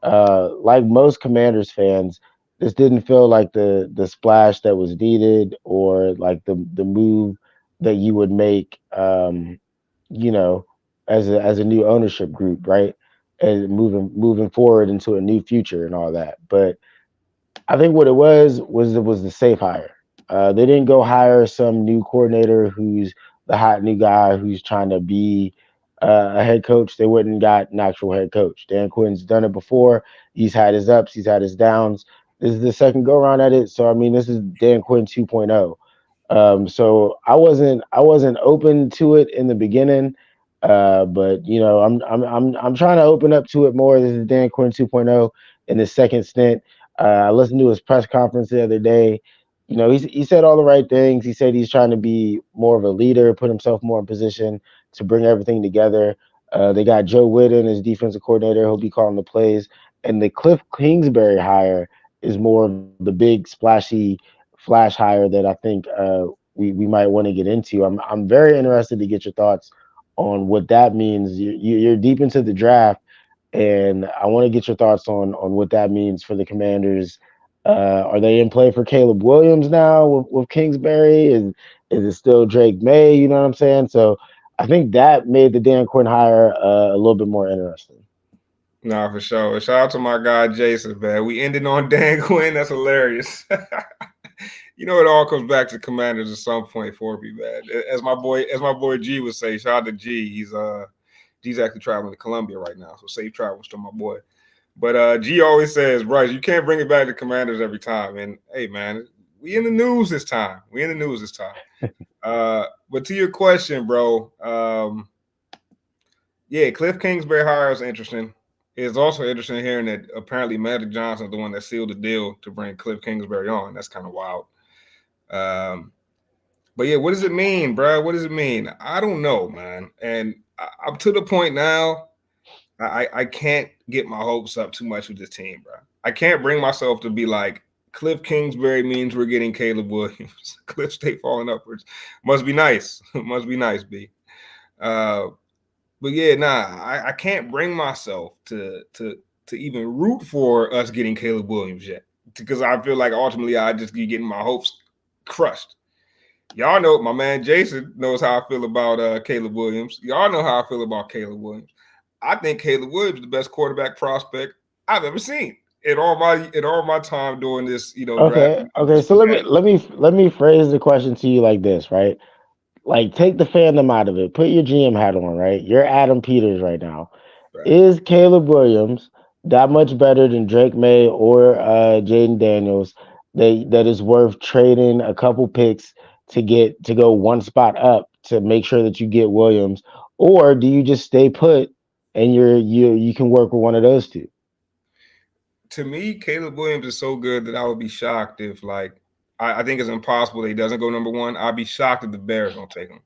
[SPEAKER 4] Like most Commanders fans, this didn't feel like the splash that was needed or like the move that you would make, you know, as a new ownership group, right? And moving forward into a new future and all that. But I think what it was the safe hire. They didn't go hire some new coordinator who's the hot new guy who's trying to be a head coach. They wouldn't got an actual head coach. Dan Quinn's done it before. He's had his ups. He's had his downs. This is the second go around at it. So I mean, this is Dan Quinn 2.0. So I wasn't open to it in the beginning, but I'm trying to open up to it more. This is Dan Quinn 2.0 in the second stint. I listened to his press conference the other day. He said all the right things. He said he's trying to be more of a leader, put himself more in position to bring everything together. They got Joe Witten as defensive coordinator. He'll be calling the plays, and the Kliff Kingsbury hire is more of the big splashy flash hire that I think we might want to get into. I'm very interested to get your thoughts on what that means. You're deep into the draft, and I want to get your thoughts on what that means for the Commanders. Are they in play for Caleb Williams now with Kingsbury? Is it still Drake May? You know what I'm saying? So I think that made the Dan Quinn hire a little bit more interesting.
[SPEAKER 3] Nah, for sure. Shout out to my guy Jason, man. We ended on Dan Quinn. That's hilarious. It all comes back to Commanders at some point for me, man. As my boy G would say, shout out to G. G's actually traveling to Colombia right now, so safe travels to my boy. But G always says, Bryce, you can't bring it back to Commanders every time. And hey, man, we in the news this time. But to your question, bro, Kliff Kingsbury hire is interesting. It's also interesting hearing that apparently Magic Johnson is the one that sealed the deal to bring Kliff Kingsbury on. That's kind of wild. But yeah, what does it mean, bro? What does it mean? I don't know, man. And I'm to the point now. I can't get my hopes up too much with this team, bro. I can't bring myself to be like, Kliff Kingsbury means we're getting Caleb Williams. Kliff stay falling upwards. Must be nice. Must be nice, B. But yeah, I can't bring myself to even root for us getting Caleb Williams yet, because I feel like ultimately I just be getting my hopes crushed. Y'all know, my man Jason knows how I feel about Caleb Williams. Y'all know how I feel about Caleb Williams. I think Caleb Williams is the best quarterback prospect I've ever seen in all my time doing this.
[SPEAKER 4] Okay. Okay. So let me phrase the question to you like this, right? Like, take the fandom out of it. Put your GM hat on, right? You're Adam Peters right now.
[SPEAKER 3] Right.
[SPEAKER 4] Is Caleb Williams that much better than Drake May or Jaden Daniels that is worth trading a couple picks to go one spot up to make sure that you get Williams, or do you just stay put and you can work with one of those two?
[SPEAKER 3] To me, Caleb Williams is so good that I would be shocked if, like, I think it's impossible that he doesn't go number one. I'd be shocked if the Bears don't take him.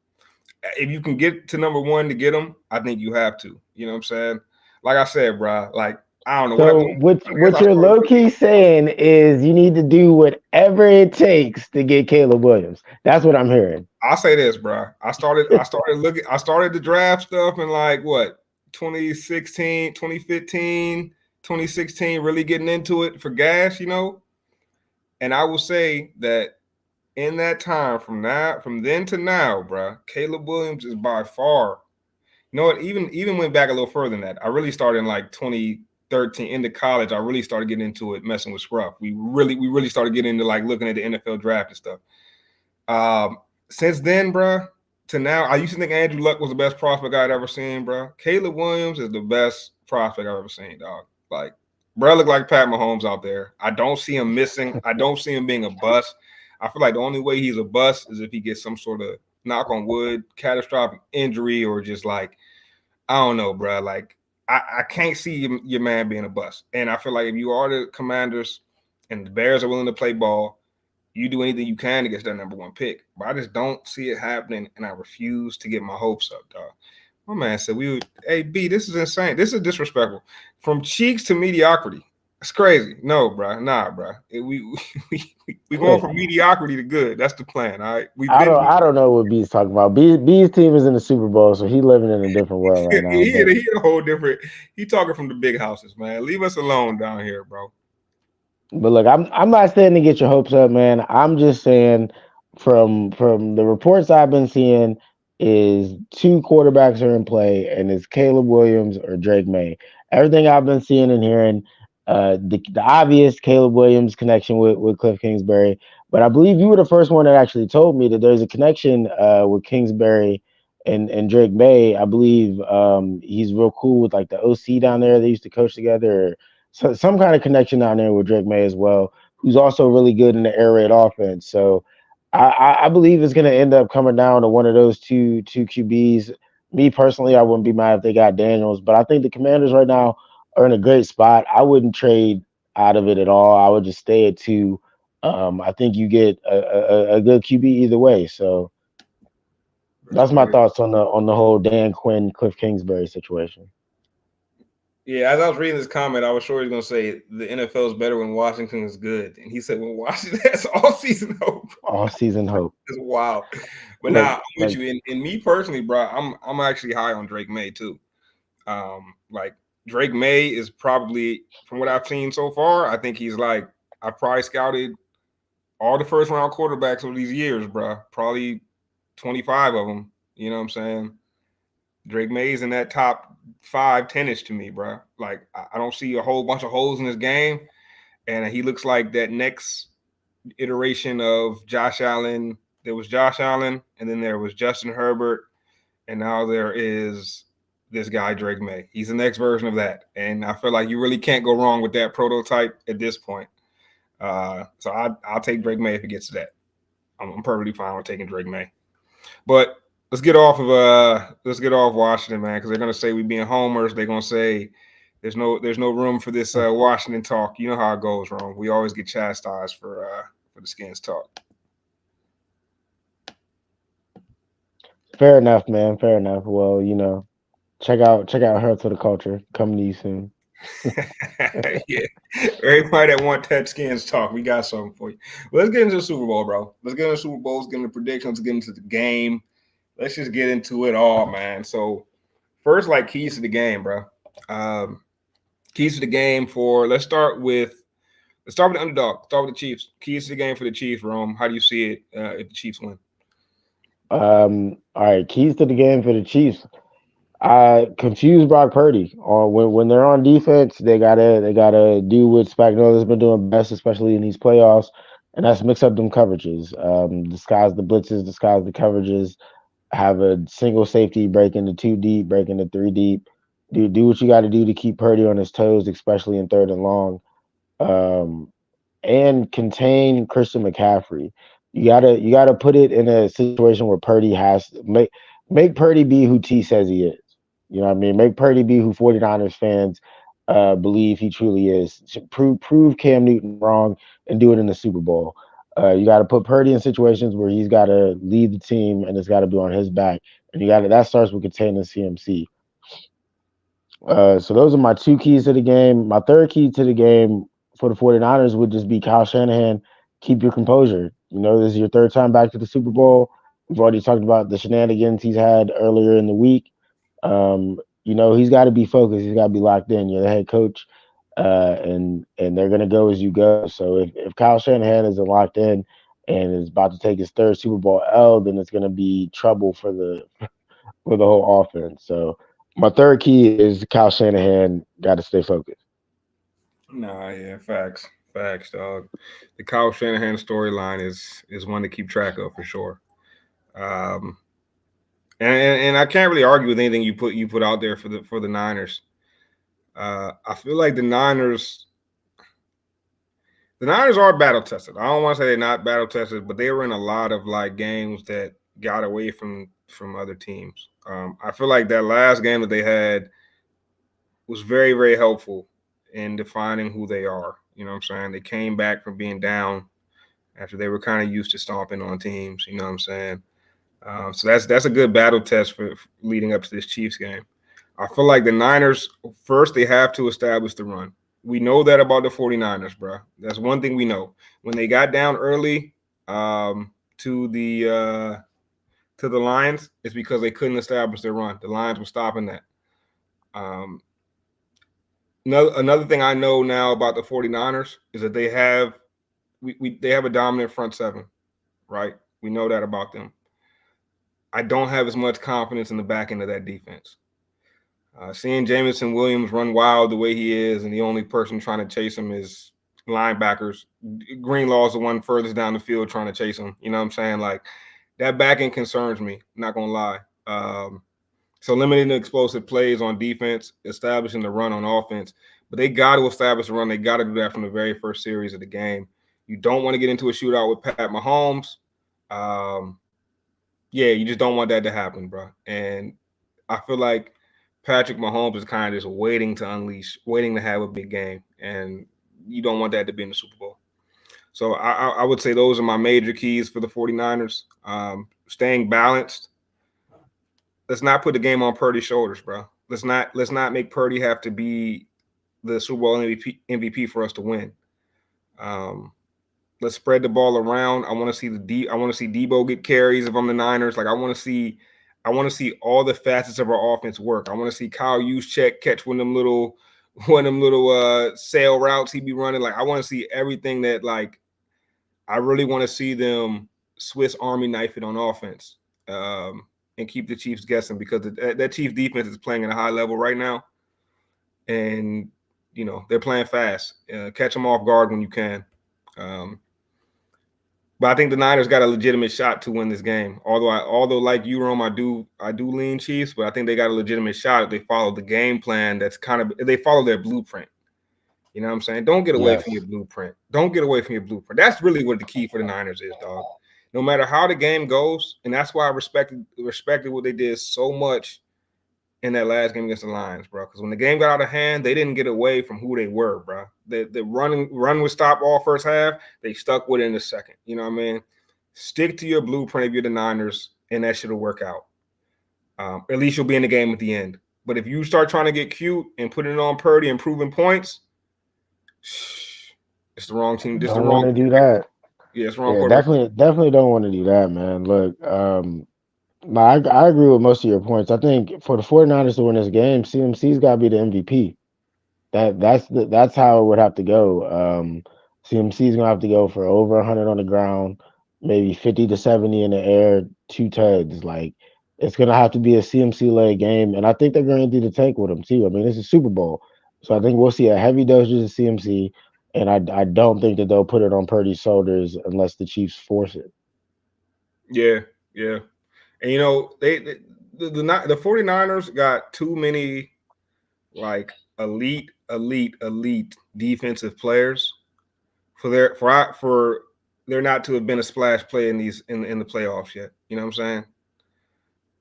[SPEAKER 3] If you can get to number one to get him, I think you have to. You know what I'm saying? Like I said, bro, like, I don't know.
[SPEAKER 4] So what you're low key saying is you need to do whatever it takes to get Caleb Williams. That's what I'm hearing.
[SPEAKER 3] I'll say this, bro. I started the draft stuff in like what 2016, 2015, 2016, really getting into it for gas, And I will say that in that time, from then to now, bro, Caleb Williams is by far. You know what? Even went back a little further than that. I really started in like 2013 into college. I really started getting into it, messing with Scruff. We really started getting into like looking at the NFL draft and stuff. Since then, bro, to now, I used to think Andrew Luck was the best prospect I'd ever seen, bro. Caleb Williams is the best prospect I've ever seen, dog. Like, Bro look like Pat Mahomes out there. I don't see him missing. I don't see him being a bust. I feel like the only way he's a bust is if he gets some sort of, knock on wood, catastrophic injury, or just like, I don't know, bro. Like, I can't see your man being a bust. And I feel like if you are the Commanders and the Bears are willing to play ball, you do anything you can to get that number one pick. But I just don't see it happening, and I refuse to get my hopes up, dog. My man said we would. Hey, B, this is insane. This is disrespectful. From cheeks to mediocrity. It's crazy. No, bro. Nah, bro. We going from mediocrity to good. That's the plan. All right.
[SPEAKER 4] I don't know what B's talking about. B's team is in the Super Bowl, so he's living in a different world right now.
[SPEAKER 3] He a whole different. He talking from the big houses, man. Leave us alone down here, bro.
[SPEAKER 4] But look, I'm not saying to get your hopes up, man. I'm just saying from the reports I've been seeing is two quarterbacks are in play, and it's Caleb Williams or Drake May. Everything I've been seeing and hearing, the obvious Caleb Williams connection with Kliff Kingsbury. But I believe you were the first one that actually told me that there's a connection with Kingsbury and Drake May. I believe he's real cool with like the OC down there. They used to coach together. So some kind of connection down there with Drake May as well, who's also really good in the air raid offense. So I believe it's going to end up coming down to one of those two QBs. Me personally, I wouldn't be mad if they got Daniels, but I think the Commanders right now are in a great spot. I wouldn't trade out of it at all. I would just stay at 2. I think you get a good QB either way. So that's my thoughts on the whole Dan Quinn, Kliff Kingsbury situation.
[SPEAKER 3] Yeah, as I was reading this comment, I was sure he was going to say the NFL is better when Washington is good, and he said when Washington has all season hope.
[SPEAKER 4] All season hope.
[SPEAKER 3] It's wild. But now I'm with you. And me personally, bro, I'm actually high on Drake May too. Like Drake May is probably, from what I've seen so far, I think he's like, I've probably scouted all the first round quarterbacks over these years, bro. Probably 25 of them. You know what I'm saying? Drake May's in that top 5, 10-ish to me, bro. Like, I don't see a whole bunch of holes in his game. And he looks like that next iteration of Josh Allen. There was Josh Allen, and then there was Justin Herbert, and now there is this guy, Drake May. He's the next version of that. And I feel like you really can't go wrong with that prototype at this point. So I'll take Drake May if it gets to that. I'm perfectly fine with taking Drake May. But let's get off Washington, man, because they're gonna say we being homers. They're gonna say there's no room for this Washington talk. You know how it goes, Rome. We always get chastised for the Skins talk.
[SPEAKER 4] Fair enough, man. Fair enough. Well, check out Her to the Culture coming to you soon.
[SPEAKER 3] Yeah, everybody that want that Skins talk, we got something for you. Well, let's get into the Super Bowl, bro. Let's get into the Super Bowl. Let's get into predictions. Let's get into the game. Let's just get into it all, man. So first, like keys to the game, bro. Keys to the game let's start with the underdog. Start with the Chiefs. Keys to the game for the Chiefs, Rome. How do you see it if the Chiefs win?
[SPEAKER 4] All right, keys to the game for the Chiefs. Confuse Brock Purdy. When they're on defense, they gotta do what Spagnola's been doing best, especially in these playoffs, and that's mix up them coverages. Disguise the blitzes, disguise the coverages. Have a single safety break into 2 deep, break into 3 deep. Do what you got to do to keep Purdy on his toes, especially in 3rd and long. And contain Christian McCaffrey. You gotta put it in a situation where Purdy has make Purdy be who T says he is. You know what I mean? Make Purdy be who 49ers fans believe he truly is. Prove Cam Newton wrong and do it in the Super Bowl. You got to put Purdy in situations where he's got to lead the team and it's got to be on his back. And that starts with containing CMC. So those are my 2 keys to the game. My 3rd key to the game for the 49ers would just be Kyle Shanahan. Keep your composure. This is your 3rd time back to the Super Bowl. We've already talked about the shenanigans he's had earlier in the week. He's got to be focused. He's got to be locked in. You're the head coach. And they're gonna go as you go. So if Kyle Shanahan isn't locked in and is about to take his 3rd Super Bowl L, then it's gonna be trouble for the whole offense. So my 3rd key is Kyle Shanahan got to stay focused.
[SPEAKER 3] Nah, yeah, facts, dog. The Kyle Shanahan storyline is one to keep track of for sure. And I can't really argue with anything you put out there for the Niners. I feel like the Niners The Niners are battle tested. I don't want to say they're not battle tested, but they were in a lot of like games that got away from other teams. I feel like that last game that they had was very, very helpful in defining who they are. You know what I'm saying? They came back from being down after they were kind of used to stomping on teams. You know what I'm saying? So that's a good battle test for leading up to this Chiefs game. I feel like the Niners, first, they have to establish the run. We know that about the 49ers, bro. That's one thing we know. When they got down early to the Lions, it's because they couldn't establish their run. The Lions were stopping that. Another thing I know now about the 49ers is that they have a dominant front seven, right? We know that about them. I don't have as much confidence in the back end of that defense. Seeing Jamison Williams run wild the way he is, and the only person trying to chase him is linebackers. Greenlaw's the one furthest down the field trying to chase him. You know what I'm saying? Like, that back end concerns me, not going to lie. So limiting the explosive plays on defense, establishing the run on offense. But they got to establish the run. They got to do that from the very first series of the game. You don't want to get into a shootout with Pat Mahomes. Yeah, you just don't want that to happen, bro. And I feel like Patrick Mahomes is kind of just waiting to unleash, waiting to have a big game. And you don't want that to be in the Super Bowl. So I would say those are my major keys for the 49ers. Staying balanced. Let's not put the game on Purdy's shoulders, bro. Let's not make Purdy have to be the Super Bowl MVP for us to win. Let's spread the ball around. I want to see Debo get carries if I'm the Niners. Like, I want to see all the facets of our offense work. I want to see Kyle Juszczyk catch one of them little sail routes he be running. Like, I want to see everything that, like, I really want to see them Swiss Army knife it on offense and keep the Chiefs guessing, because that Chiefs defense is playing at a high level right now. And, you know, they're playing fast. Catch them off guard when you can. But I think the Niners got a legitimate shot to win this game. Although like you, Rome, I do lean Chiefs, but I think they got a legitimate shot if they follow the game plan. They follow their blueprint. You know what I'm saying? Don't get away from your blueprint. Don't get away from your blueprint. That's really what the key for the Niners is, dog. No matter how the game goes, and that's why I respected what they did so much in that last game against the Lions, bro. Because when the game got out of hand, they didn't get away from who they were, bro. The run was stopped all first half. They stuck with it in the second. You know what I mean? Stick to your blueprint if you're the Niners, and that shit'll work out. At least you'll be in the game at the end. But if you start trying to get cute and putting it on Purdy and proving points, it's the wrong team.
[SPEAKER 4] Don't want to do that.
[SPEAKER 3] Yeah, it's wrong.
[SPEAKER 4] Yeah, definitely don't want to do that, man. Look, I agree with most of your points. I think for the 49ers to win this game, CMC's got to be the MVP. That's how it would have to go. CMC's gonna have to go for over 100 on the ground, maybe 50 to 70 in the air, 2 tugs. Like, it's gonna have to be a CMC led game, and I think they're going to do the tank with him too. I mean, it's a Super Bowl, so I think we'll see a heavy dosage of CMC, and I don't think that they'll put it on Purdy's shoulders unless the Chiefs force it.
[SPEAKER 3] Yeah. And, you know, the 49ers got too many, like, elite defensive players for there not to have been a splash play in the playoffs yet. You know what I'm saying?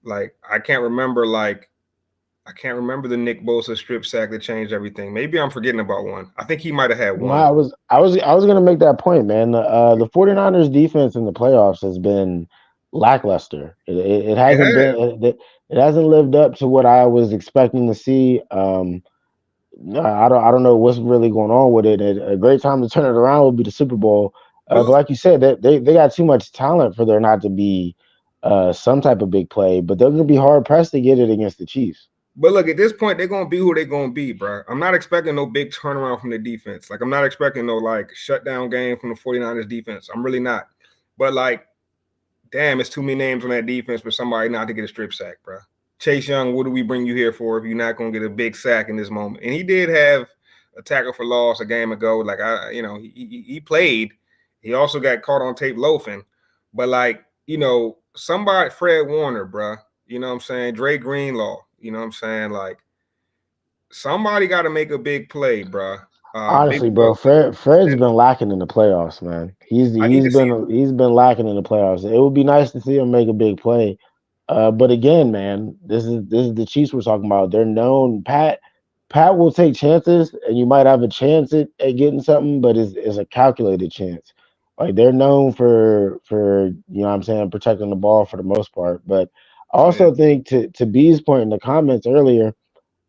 [SPEAKER 3] Like, I can't remember the Nick Bosa strip sack that changed everything. Maybe I'm forgetting about one. I think he might have had one.
[SPEAKER 4] I was going to make that point, man. The 49ers defense in the playoffs has been lackluster. It hasn't lived up to what I was expecting to see. I don't know what's really going on with it. A great time to turn it around would be the Super Bowl. But like you said, they got too much talent for there not to be some type of big play. But they're going to be hard pressed to get it against the Chiefs.
[SPEAKER 3] But look, at this point, they're going to be who they're going to be, bro. I'm not expecting no big turnaround from the defense. Like, I'm not expecting no, like, shutdown game from the 49ers defense. I'm really not. But, like, damn, it's too many names on that defense for somebody not to get a strip sack, bro. Chase Young, what do we bring you here for if you're not going to get a big sack in this moment? And he did have a tackle for loss a game ago. Like, he played. He also got caught on tape loafing. But, like, you know, somebody, Fred Warner, bro. You know what I'm saying? Dre Greenlaw. You know what I'm saying? Like, somebody got to make a big play, bro.
[SPEAKER 4] Honestly, bro, Fred's been lacking in the playoffs, man. He's
[SPEAKER 3] I need
[SPEAKER 4] he's
[SPEAKER 3] to see him.
[SPEAKER 4] been lacking in the playoffs. It would be nice to see him make a big play. But again, man, this is the Chiefs we're talking about. They're known. Pat will take chances, and you might have a chance at getting something, but it's a calculated chance. Like they're known for you know what I'm saying, protecting the ball for the most part. But I
[SPEAKER 3] Yeah.
[SPEAKER 4] also think to B's point in the comments earlier,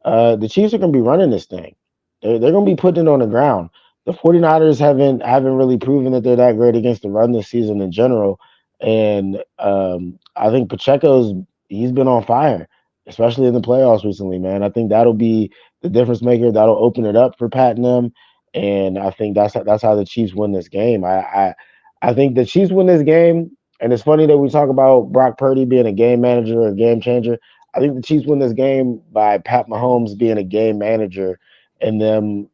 [SPEAKER 4] the Chiefs are going to be running this thing. They're going to be putting it on the ground. The 49ers haven't really proven that they're that great against the run this season in general. And I think he's been on fire, especially in the playoffs recently, man. I think that'll be the difference maker. That'll open it up for Pat and them. And I think that's how the Chiefs win this game. I think the Chiefs win this game. And it's funny that we talk about Brock Purdy being a game manager or a game changer. I think the Chiefs win this game by Pat Mahomes being a game manager and them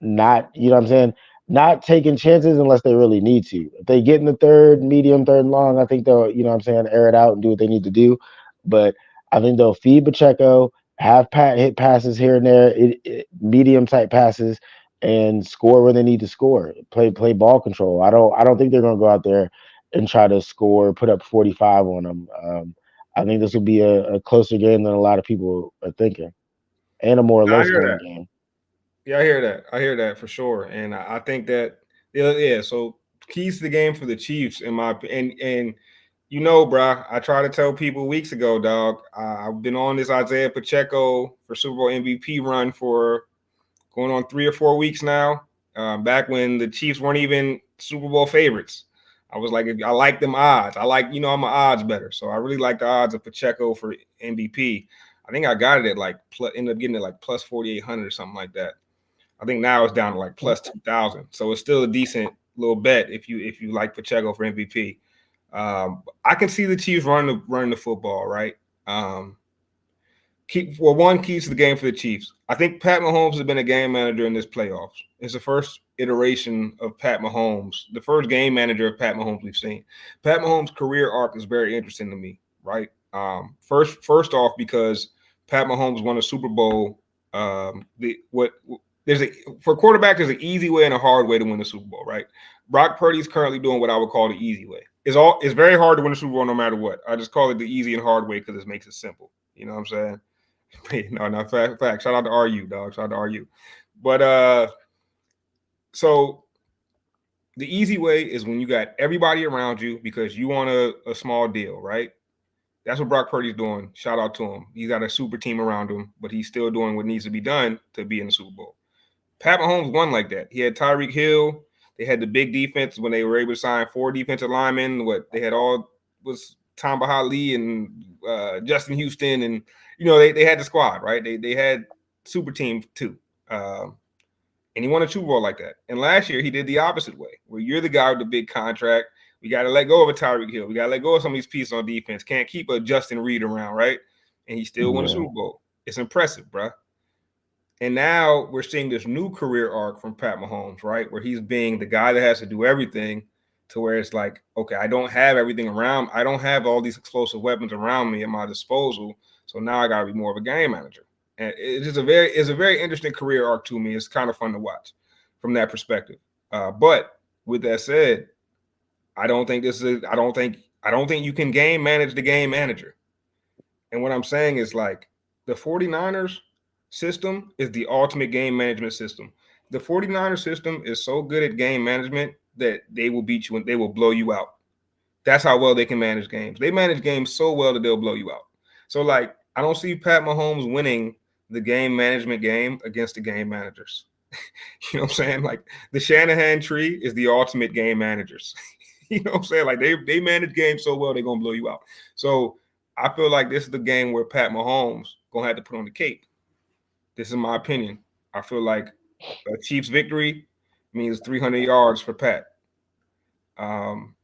[SPEAKER 4] not, you know what I'm saying, not taking chances unless they really need to. If they get in the third, medium, third and long, I think they'll, you know what I'm saying, air it out and do what they need to do. But I think they'll feed Pacheco, have Pat hit passes here and there, medium type passes, and score where they need to score. Play ball control. I don't think they're gonna go out there and try to score, put up 45 on them. I think this will be a closer game than a lot of people are thinking, and a more
[SPEAKER 3] I
[SPEAKER 4] low
[SPEAKER 3] hear
[SPEAKER 4] scoring
[SPEAKER 3] that.
[SPEAKER 4] game.
[SPEAKER 3] Yeah, I hear that. I hear that for sure. And I think that yeah. So keys to the game for the Chiefs, in my and you know, bro, I tried to tell people weeks ago, dog. I've been on this Isaiah Pacheco for Super Bowl MVP run for going on 3 or 4 weeks now. Back when the Chiefs weren't even Super Bowl favorites, I was like, I like them odds. I like, I'm an odds better, so I really like the odds of Pacheco for MVP. I think I got it at like ended up getting it like plus 4,800 or something like that. I think now it's down to like plus 2,000. So it's still a decent little bet if you like Pacheco for MVP. I can see the Chiefs running the football, right? One keys to the game for the Chiefs. I think Pat Mahomes has been a game manager in this playoffs. It's the first iteration of Pat Mahomes, the first game manager of Pat Mahomes we've seen. Pat Mahomes' career arc is very interesting to me, right? First off, because Pat Mahomes won a Super Bowl. For quarterback, there's an easy way and a hard way to win the Super Bowl, right? Brock Purdy is currently doing what I would call the easy way. It's very hard to win a Super Bowl no matter what. I just call it the easy and hard way because it makes it simple. You know what I'm saying? No, fact. Shout out to RU, dog. Shout out to RU. But so the easy way is when you got everybody around you because you want a small deal, right? That's what Brock Purdy's doing. Shout out to him. He's got a super team around him, but he's still doing what needs to be done to be in the Super Bowl. Pat Mahomes won like that. He had Tyreek Hill. They had the big defense when they were able to sign 4 defensive linemen. What they had all was Tom Ali and Justin Houston, and they had the squad, right? They had super team too, and he won a Super Bowl like that. And last year he did the opposite way, where you're the guy with the big contract. We got to let go of a Tyreek Hill. We got to let go of some of these pieces on defense. Can't keep a Justin Reed around, right? And he still won a Super Bowl. It's impressive, bro. And now we're seeing this new career arc from Pat Mahomes, right? Where he's being the guy that has to do everything, to where it's like, okay, I don't have everything around. I don't have all these explosive weapons around me at my disposal. So now I got to be more of a game manager. And it's a very interesting career arc to me. It's kind of fun to watch from that perspective. But with that said, I don't think you can game manage the game manager. And what I'm saying is, like, the 49ers system is the ultimate game management system. The 49ers system is so good at game management that they will beat you and they will blow you out. That's how well they can manage games. They manage games so well that they'll blow you out. So, like, I don't see Pat Mahomes winning the game management game against the game managers. You know what I'm saying? Like, the Shanahan tree is the ultimate game managers. You know what I'm saying? Like, they manage games so well, they're going to blow you out. So I feel like this is the game where Pat Mahomes going to have to put on the cape. This is my opinion. I feel like a Chiefs victory means 300 yards for Pat. And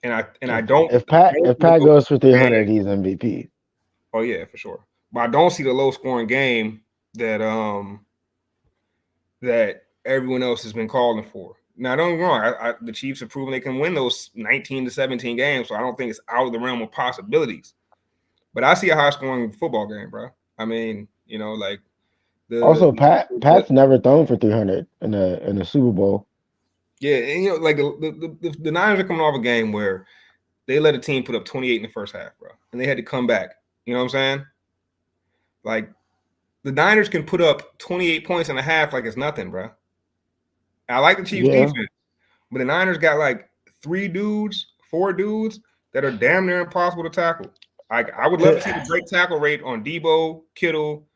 [SPEAKER 3] I don't.
[SPEAKER 4] If Pat goes for 300, he's MVP.
[SPEAKER 3] Oh yeah, for sure. But I don't see the low scoring game that that everyone else has been calling for. Now, don't get me wrong. The Chiefs have proven they can win those 19 to 17 games, so I don't think it's out of the realm of possibilities. But I see a high scoring football game, bro. I mean, like, The
[SPEAKER 4] Also, Pat's never thrown for 300 in a Super Bowl.
[SPEAKER 3] yeah, and like the Niners are coming off a game where they let a team put up 28 in the first half, bro, and they had to come back. You know what I'm saying? Like the Niners can put up 28 points in a half like it's nothing, bro. I like the Chiefs
[SPEAKER 4] Yeah.
[SPEAKER 3] defense, but the Niners got like 4 dudes that are damn near impossible to tackle. I would love to see the great tackle rate on Debo, Kittle.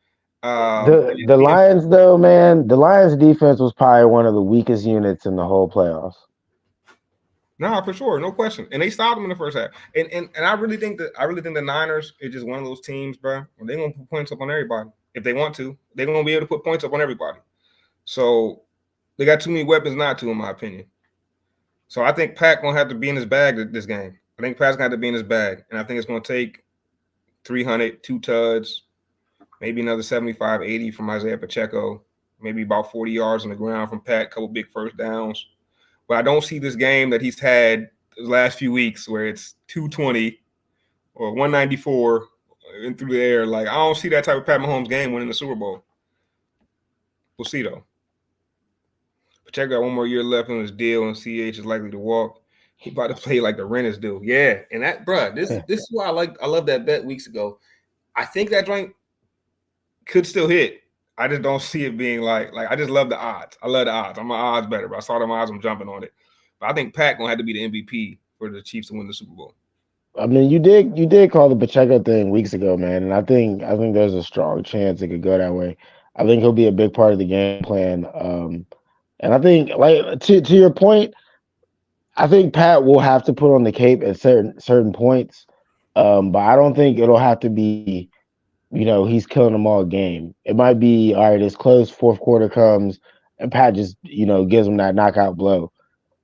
[SPEAKER 4] The Lions though, man, the Lions defense was probably one of the weakest units in the whole playoffs.
[SPEAKER 3] No, for sure, no question. And they stopped them in the first half. And I really think the Niners is just one of those teams, bro. They're gonna put points up on everybody if they want to. They're gonna be able to put points up on everybody. So they got too many weapons not to, in my opinion. So I think Pat gonna have to be in his bag this game. I think Pat's gonna have to be in his bag, and I think it's gonna take 300, 2 tuds, maybe another 75, 80 from Isaiah Pacheco, maybe about 40 yards on the ground from Pat, a couple big first downs. But I don't see this game that he's had the last few weeks where it's 220 or 194 and through the air. Like I don't see that type of Pat Mahomes game winning the Super Bowl. We'll see though. Pacheco got 1 more year left on his deal, and CH is likely to walk. He about to play like the Renters do. Yeah, and that, bro, this is why I love that bet weeks ago. I think that joint could still hit. I just don't see it being like I just love the odds. I love the odds. I'm an odds better, but I saw them odds. I'm jumping on it. But I think Pat gonna have to be the MVP for the Chiefs to win the Super Bowl.
[SPEAKER 4] I mean, you did call the Pacheco thing weeks ago, man, and I think there's a strong chance it could go that way. I think he'll be a big part of the game plan. And I think, like to your point, I think Pat will have to put on the cape at certain points. But I don't think it'll have to be, he's killing them all game. It might be, all right, it's close, fourth quarter comes, and Pat just, gives them that knockout blow.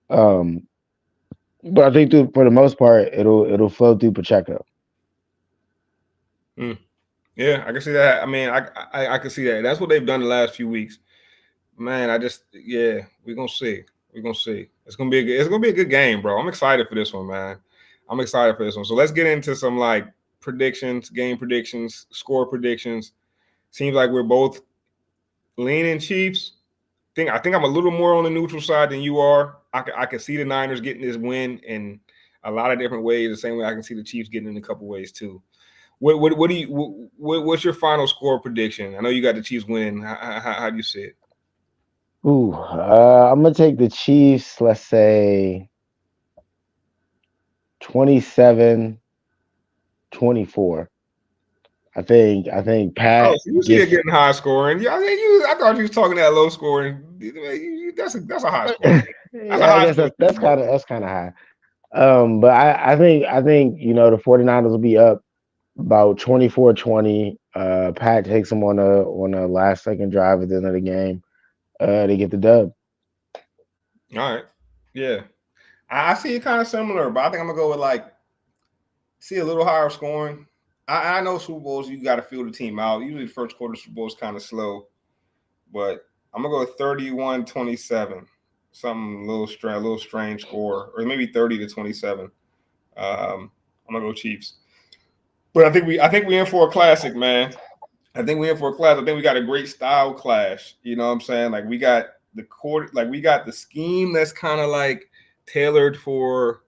[SPEAKER 4] But I think for the most part, it'll flow through Pacheco.
[SPEAKER 3] Yeah, I can see that. I mean, I can see that. That's what they've done the last few weeks. Man, we're gonna see. We're gonna see. It's gonna be a good game, bro. I'm excited for this one, man. I'm excited for this one. So let's get into some like predictions, game predictions, score predictions. Seems like we're both leaning Chiefs. I think I'm a little more on the neutral side than you are. I can see the Niners getting this win in a lot of different ways. The same way I can see the Chiefs getting in a couple ways too. What's your final score prediction? I know you got the Chiefs winning. How do you see it?
[SPEAKER 4] Ooh, I'm gonna take the Chiefs. Let's say 27-24. I think Pat.
[SPEAKER 3] Oh, so you see it getting high scoring. Yeah, I thought you was talking that low scoring. That's a high score.
[SPEAKER 4] I guess that's kind of high. But I think the 49ers will be up about 24-20. Pat takes them on a last second drive at the end of the game. They get the dub.
[SPEAKER 3] All right. Yeah. I see it kind of similar, but I think I'm gonna go with see a little higher scoring. I know Super Bowls, you got to feel the team out. Usually the first quarter Super Bowl is kind of slow, but I'm going to go with 31-27, something a little strange score, or maybe 30-27. I'm going to go Chiefs. But I think we in for a classic, man. I think we got a great style clash. You know what I'm saying? Like we got we got the scheme that's kind of like tailored for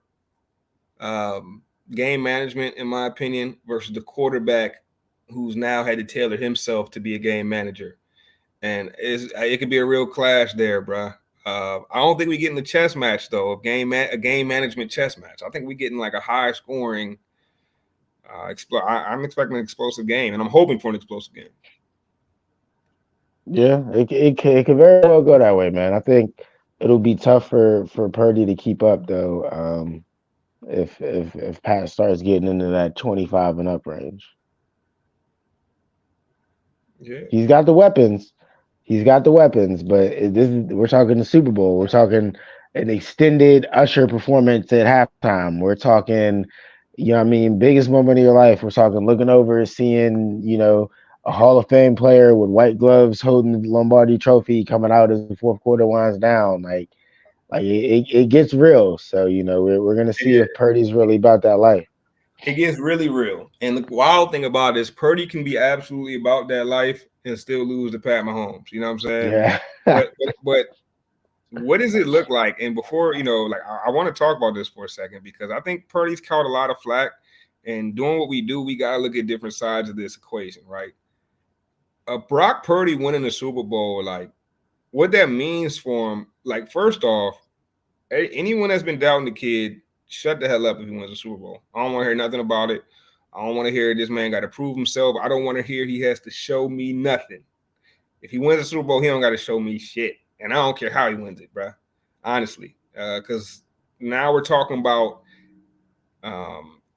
[SPEAKER 3] game management, in my opinion, versus the quarterback who's now had to tailor himself to be a game manager. And it could be a real clash there, bro. I don't think we're getting the chess match, though, a game management chess match. I think we're getting like a high scoring. I'm expecting an explosive game, and I'm hoping for an explosive game.
[SPEAKER 4] Yeah, it could very well go that way, man. I think it'll be tough for Purdy to keep up, though. If Pat starts getting into that 25 and up range.
[SPEAKER 3] Yeah.
[SPEAKER 4] He's got the weapons, but we're talking the Super Bowl. We're talking an extended Usher performance at halftime. We're talking, biggest moment of your life. We're talking looking over, seeing, a Hall of Fame player with white gloves holding the Lombardi trophy coming out as the fourth quarter winds down. Like it gets real. So, we're going to see if Purdy's really about that life.
[SPEAKER 3] It gets really real. And the wild thing about it is Purdy can be absolutely about that life and still lose to Pat Mahomes. You know what I'm saying?
[SPEAKER 4] Yeah.
[SPEAKER 3] But what does it look like? And before, like I want to talk about this for a second because I think Purdy's caught a lot of flack. And doing what we do, we got to look at different sides of this equation, right? Brock Purdy winning the Super Bowl, like what that means for him, like first off, anyone that's been doubting the kid, shut the hell up if he wins the Super Bowl. I don't want to hear nothing about it. I don't want to hear this man got to prove himself. I don't want to hear he has to show me nothing. If he wins the Super Bowl, he don't got to show me shit. And I don't care how he wins it, bro. Honestly. Because now we're talking about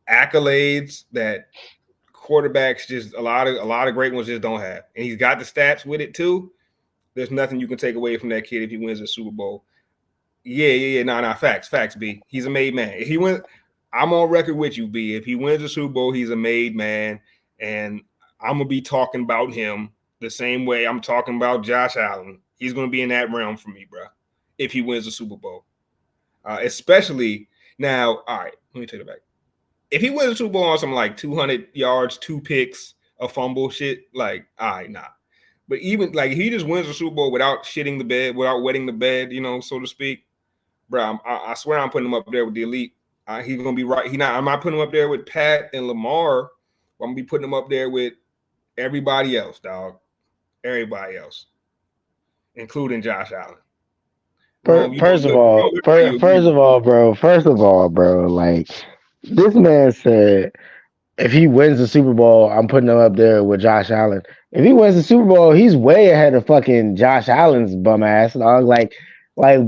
[SPEAKER 3] accolades that quarterbacks just a lot of great ones just don't have. And he's got the stats with it too. There's nothing you can take away from that kid if he wins the Super Bowl. Yeah. Nah. Facts, B. He's a made man. If he wins, I'm on record with you, B. If he wins the Super Bowl, he's a made man. And I'm going to be talking about him the same way I'm talking about Josh Allen. He's going to be in that realm for me, bro, if he wins the Super Bowl. Especially now, all right, let me take it back. If he wins the Super Bowl on some like 200 yards, 2 picks, a fumble shit, like, all right, nah. But even like he just wins the Super Bowl without shitting the bed, without wetting the bed, so to speak, bro. I swear I'm putting him up there with the elite. He's gonna be right. I'm not putting him up there with Pat and Lamar. I'm gonna be putting him up there with everybody else, dog. Everybody else, including Josh Allen.
[SPEAKER 4] First of all, bro, like this man said, if he wins the Super Bowl, I'm putting him up there with Josh Allen. If he wins the Super Bowl, he's way ahead of fucking Josh Allen's bum ass, dog. Like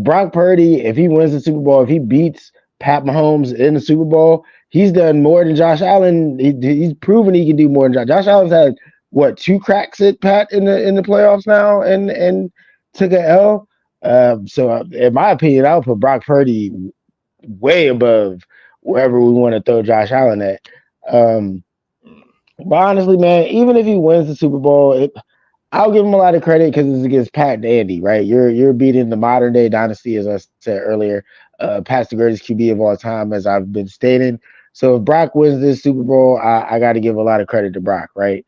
[SPEAKER 4] Brock Purdy, if he wins the Super Bowl, if he beats Pat Mahomes in the Super Bowl, he's done more than Josh Allen. He's proven he can do more than Josh Allen's had what 2 cracks at Pat in the playoffs now, and took an L. So in my opinion, I would put Brock Purdy way above wherever we want to throw Josh Allen at. But honestly, man, even if he wins the Super Bowl, I'll give him a lot of credit because it's against Pat and Andy, right? You're beating the modern day dynasty, as I said earlier. Pat's the greatest QB of all time, as I've been stating. So if Brock wins this Super Bowl, I got to give a lot of credit to Brock, right?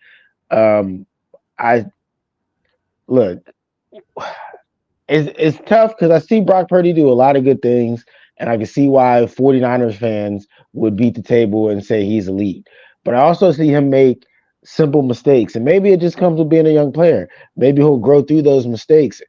[SPEAKER 4] It's tough because I see Brock Purdy do a lot of good things, and I can see why 49ers fans would beat the table and say he's elite. But I also see him make simple mistakes, and maybe it just comes with being a young player. Maybe he'll grow through those mistakes,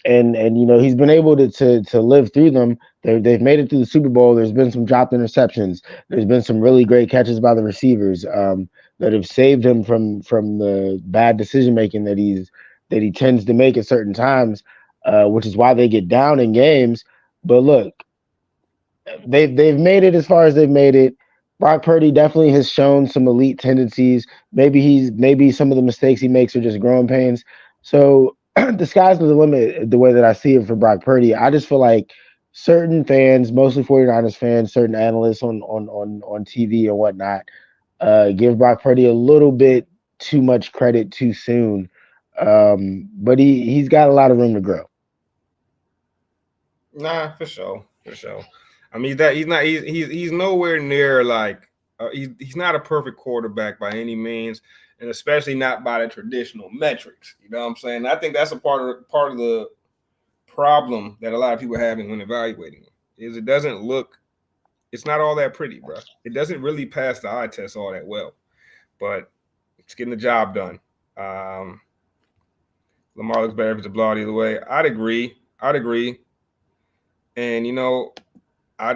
[SPEAKER 4] and he's been able to live through them. They've made it through the Super Bowl. There's been some dropped interceptions. There's been some really great catches by the receivers that have saved him from the bad decision making that he tends to make at certain times, which is why they get down in games. But look, they've made it as far as they've made it. Brock Purdy definitely has shown some elite tendencies. Maybe some of the mistakes he makes are just growing pains. So the sky's the limit the way that I see it for Brock Purdy. I just feel like certain fans, mostly 49ers fans, certain analysts on TV and whatnot, give Brock Purdy a little bit too much credit too soon. But he's got a lot of room to grow.
[SPEAKER 3] Nah, for sure. I mean, he's nowhere near like he's not a perfect quarterback by any means, and especially not by the traditional metrics. You know what I'm saying? I think that's a part of the problem that a lot of people are having when evaluating him is it's not all that pretty, bro. It doesn't really pass the eye test all that well, but it's getting the job done. Lamar looks better if it's a blowout either way. I'd agree. And I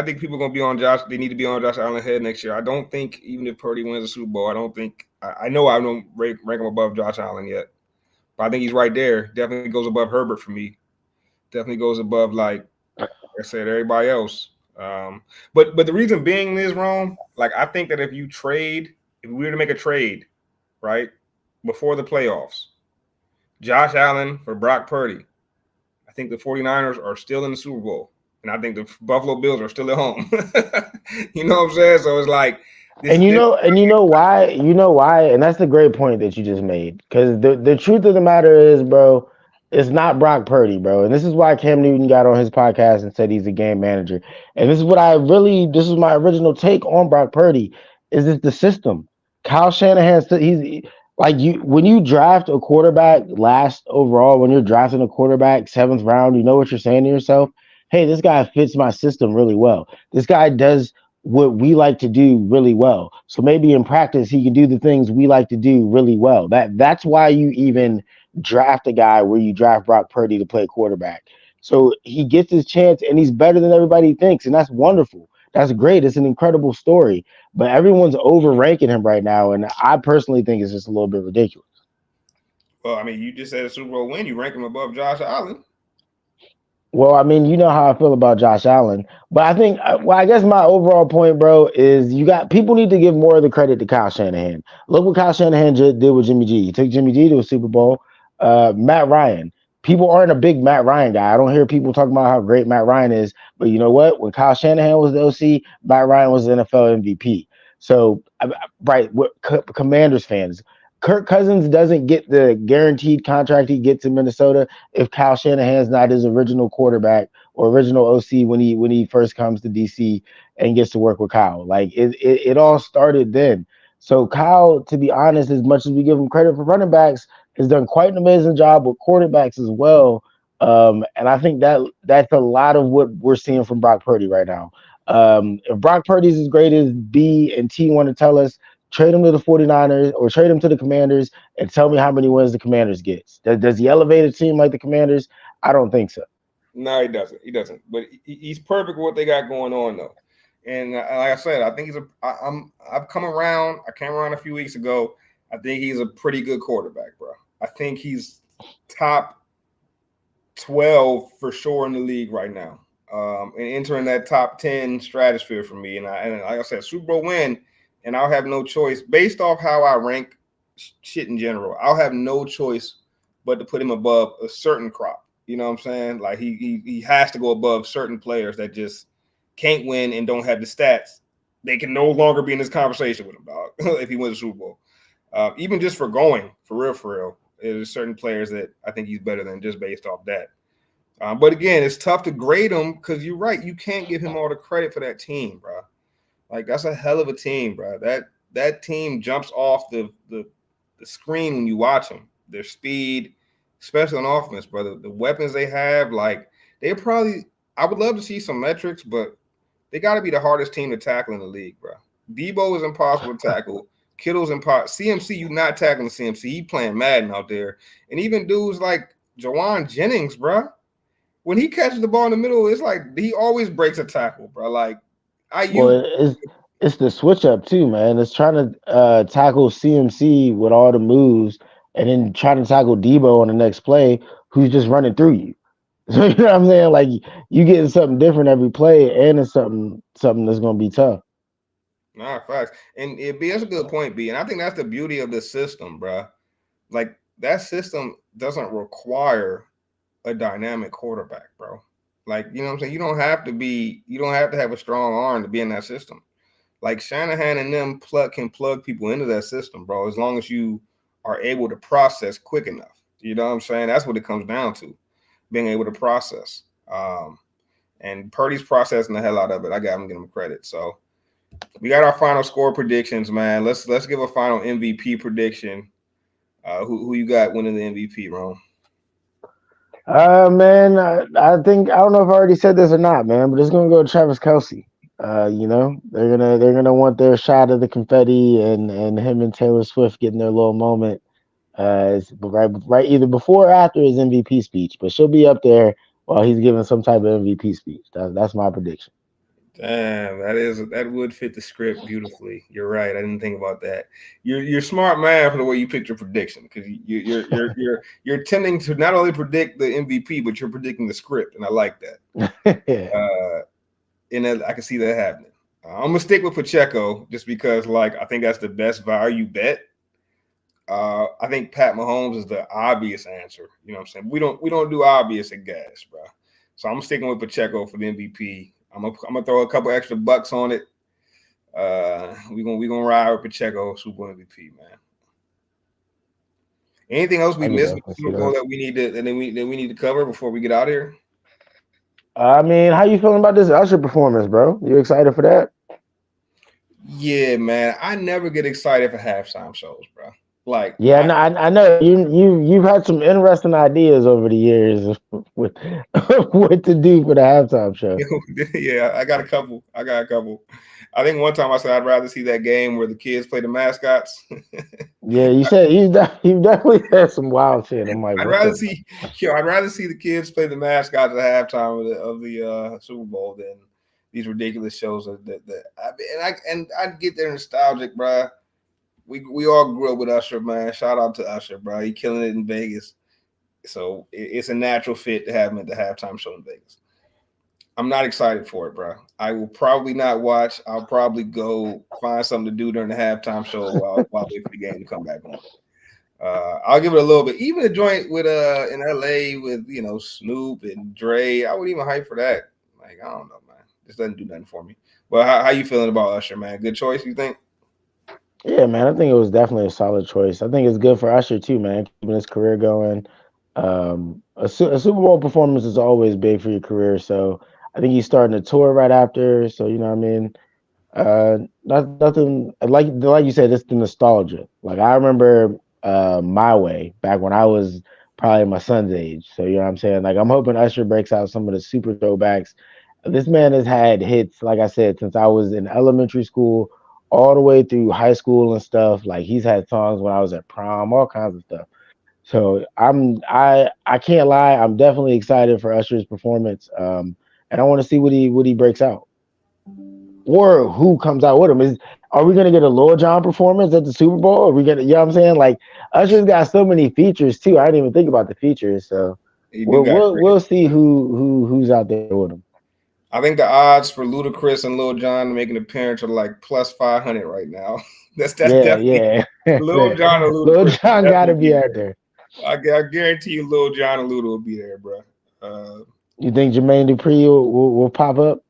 [SPEAKER 3] think people are going to be on Josh. They need to be on Josh Allen head next year. I don't think even if Purdy wins the Super Bowl, I know I don't rank him above Josh Allen yet, but I think he's right there. Definitely goes above Herbert for me. Definitely goes above, like I said, everybody else. But the reason being is wrong. Like I think that if we were to make a trade, right before the playoffs, Josh Allen for Brock Purdy, I think the 49ers are still in the Super Bowl. And I think the Buffalo Bills are still at home. You know what I'm saying? So it's like,
[SPEAKER 4] you know why, and that's the great point that you just made. Because the truth of the matter is, bro, It's not Brock Purdy, bro. And this is why Cam Newton got on his podcast and said he's a game manager. And this is my original take on Brock Purdy. Is it's the system? Kyle Shanahan, he's like you when you draft a quarterback last overall, when you're drafting a quarterback seventh round, you know what you're saying to yourself. Hey, this guy fits my system really well. This guy does what we like to do really well. So maybe in practice he can do the things we like to do really well. That's why you even draft a guy where you draft Brock Purdy to play quarterback. So he gets his chance and he's better than everybody thinks. And that's wonderful. That's great. It's an incredible story. But everyone's overranking him right now. And I personally think it's just a little bit ridiculous.
[SPEAKER 3] Well, I mean, you just said a Super Bowl win. You rank him above Josh Allen.
[SPEAKER 4] Well, I mean, you know how I feel about Josh Allen, but I think, I guess my overall point, bro, is people need to give more of the credit to Kyle Shanahan. Look what Kyle Shanahan did with Jimmy G. He took Jimmy G to a Super Bowl. Matt Ryan. People aren't a big Matt Ryan guy. I don't hear people talking about how great Matt Ryan is, but you know what? When Kyle Shanahan was the OC, Matt Ryan was the NFL MVP. So, right, Commanders fans. Kirk Cousins doesn't get the guaranteed contract he gets in Minnesota if Kyle Shanahan's not his original quarterback or original OC when he first comes to DC and gets to work with Kyle. Like it all started then. So Kyle, to be honest, as much as we give him credit for running backs, has done quite an amazing job with quarterbacks as well. And I think that's a lot of what we're seeing from Brock Purdy right now. If Brock Purdy's as great as B and T want to tell us, trade him to the 49ers or trade him to the Commanders and tell me how many wins the Commanders gets. Does he elevate a team like the Commanders? I don't think so.
[SPEAKER 3] No, he doesn't. He doesn't. But he's perfect with what they got going on, though. And like I said, I think I've come around. I came around a few weeks ago. I think he's a pretty good quarterback, bro. I think he's top 12 for sure in the league right now, and entering that top 10 stratosphere for me. And like I said, Super Bowl win. And I'll have no choice based off how I rank shit in general. I'll have no choice but to put him above a certain crop. You know what I'm saying? Like he has to go above certain players that just can't win and don't have the stats. They can no longer be in this conversation with him, dog, if he wins the Super Bowl. Even just for going, for real, there's certain players that I think he's better than just based off that. But again, it's tough to grade him because you're right. You can't give him all the credit for that team, bro. Like, that's a hell of a team, bro. That team jumps off the screen when you watch them. Their speed, especially on offense, brother. The weapons they have, like, I would love to see some metrics, but they got to be the hardest team to tackle in the league, bro. Debo is impossible to tackle. Kittle's impossible. CMC, you not tackling CMC. He playing Madden out there. And even dudes like Jawan Jennings, bro. When he catches the ball in the middle, it's like he always breaks a tackle, bro. Like,
[SPEAKER 4] it's the switch up too, man. It's trying to tackle CMC with all the moves, and then trying to tackle Debo on the next play, who's just running through you. So you know what I'm saying? Like you getting something different every play, and it's something that's gonna be tough.
[SPEAKER 3] Nah, facts. And that's a good point, B. And I think that's the beauty of the system, bro. Like that system doesn't require a dynamic quarterback, bro. Like, you know what I'm saying? You don't have to have a strong arm to be in that system. Like Shanahan and them can plug people into that system, bro, as long as you are able to process quick enough. You know what I'm saying? That's what it comes down to, being able to process. And Purdy's processing the hell out of it. I'm giving him credit. So we got our final score predictions, man. Let's give a final MVP prediction. Who you got winning the MVP, Ron?
[SPEAKER 4] Man, I think I don't know if I already said this or not, man, but it's gonna go to Travis Kelce. You know, they're gonna want their shot of the confetti and him and Taylor Swift getting their little moment. Right either before or after his MVP speech, but she'll be up there while he's giving some type of MVP speech. That's my prediction.
[SPEAKER 3] Damn, that would fit the script beautifully. You're right. I didn't think about that. You're smart man for the way you picked your prediction, because you're tending to not only predict the MVP, but you're predicting the script, and I like that. And I can see that happening. I'm gonna stick with Pacheco just because, like, I think that's the best value bet. I think Pat Mahomes is the obvious answer. You know what I'm saying? We don't do obvious at gas, bro. So I'm sticking with Pacheco for the MVP. I'm gonna throw a couple extra bucks on it. We're gonna ride with Pacheco, Super Bowl MVP, man. Anything else we
[SPEAKER 4] I could
[SPEAKER 3] missed with
[SPEAKER 4] definitely
[SPEAKER 3] the
[SPEAKER 4] see
[SPEAKER 3] Super Bowl
[SPEAKER 4] that.
[SPEAKER 3] that we need to cover before we get out of here?
[SPEAKER 4] I mean, how you feeling about this Usher performance, bro? You excited for that?
[SPEAKER 3] Yeah, man. I never get excited for halftime shows, bro. Like
[SPEAKER 4] Yeah, no, I know you've had some interesting ideas over the years with what to do for the halftime show.
[SPEAKER 3] yeah, I got a couple. I think one time I said I'd rather see that game where the kids play the mascots.
[SPEAKER 4] Yeah, you said you definitely had some wild shit. I'm like,
[SPEAKER 3] I'd
[SPEAKER 4] what
[SPEAKER 3] rather
[SPEAKER 4] the?
[SPEAKER 3] see, I'd rather see the kids play the mascots at halftime of the Super Bowl than these ridiculous shows. I get their nostalgic, bro. We all grew up with Usher, man. Shout out to Usher, bro. He killing it in Vegas. So it's a natural fit to have him at the halftime show in Vegas. I'm not excited for it, bro. I will probably not watch. I'll probably go find something to do during the halftime show while wait for the game to come back on. I'll give it a little bit. Even a joint with in LA with Snoop and Dre, I would even hype for that. Like, I don't know, man. This doesn't do nothing for me. But how you feeling about Usher, man? Good choice, you think?
[SPEAKER 4] Yeah, man, I think it was definitely a solid choice. I think it's good for Usher too, man, keeping his career going. A Super Bowl performance is always big for your career, so I think he's starting a tour right after. So you know, what I mean, nothing like you said. It's the nostalgia. Like I remember My Way back when I was probably my son's age. So you know what I'm saying. Like I'm hoping Usher breaks out some of the super throwbacks. This man has had hits, like I said, since I was in elementary school all the way through high school and stuff. Like he's had songs when I was at prom, all kinds of stuff. So I can't lie. I'm definitely excited for Usher's performance. And I want to see what he breaks out or who comes out with him. Are we gonna get a Lil Jon performance at the Super Bowl? Are we gonna, you know what I'm saying? Like Usher's got so many features too. I didn't even think about the features. So
[SPEAKER 3] He do
[SPEAKER 4] we'll
[SPEAKER 3] got
[SPEAKER 4] we'll,
[SPEAKER 3] great.
[SPEAKER 4] we'll see who's out there with him.
[SPEAKER 3] I think the odds for Ludacris and Lil Jon making an appearance are like plus 500 right now. that's definitely
[SPEAKER 4] Yeah.
[SPEAKER 3] Lil Jon or
[SPEAKER 4] Lil
[SPEAKER 3] Ludacris will
[SPEAKER 4] Jon gotta
[SPEAKER 3] definitely
[SPEAKER 4] be
[SPEAKER 3] be
[SPEAKER 4] out
[SPEAKER 3] there.
[SPEAKER 4] there.
[SPEAKER 3] I guarantee you, Lil Jon and Luda will be there, bro.
[SPEAKER 4] You think Jermaine Dupri will pop up?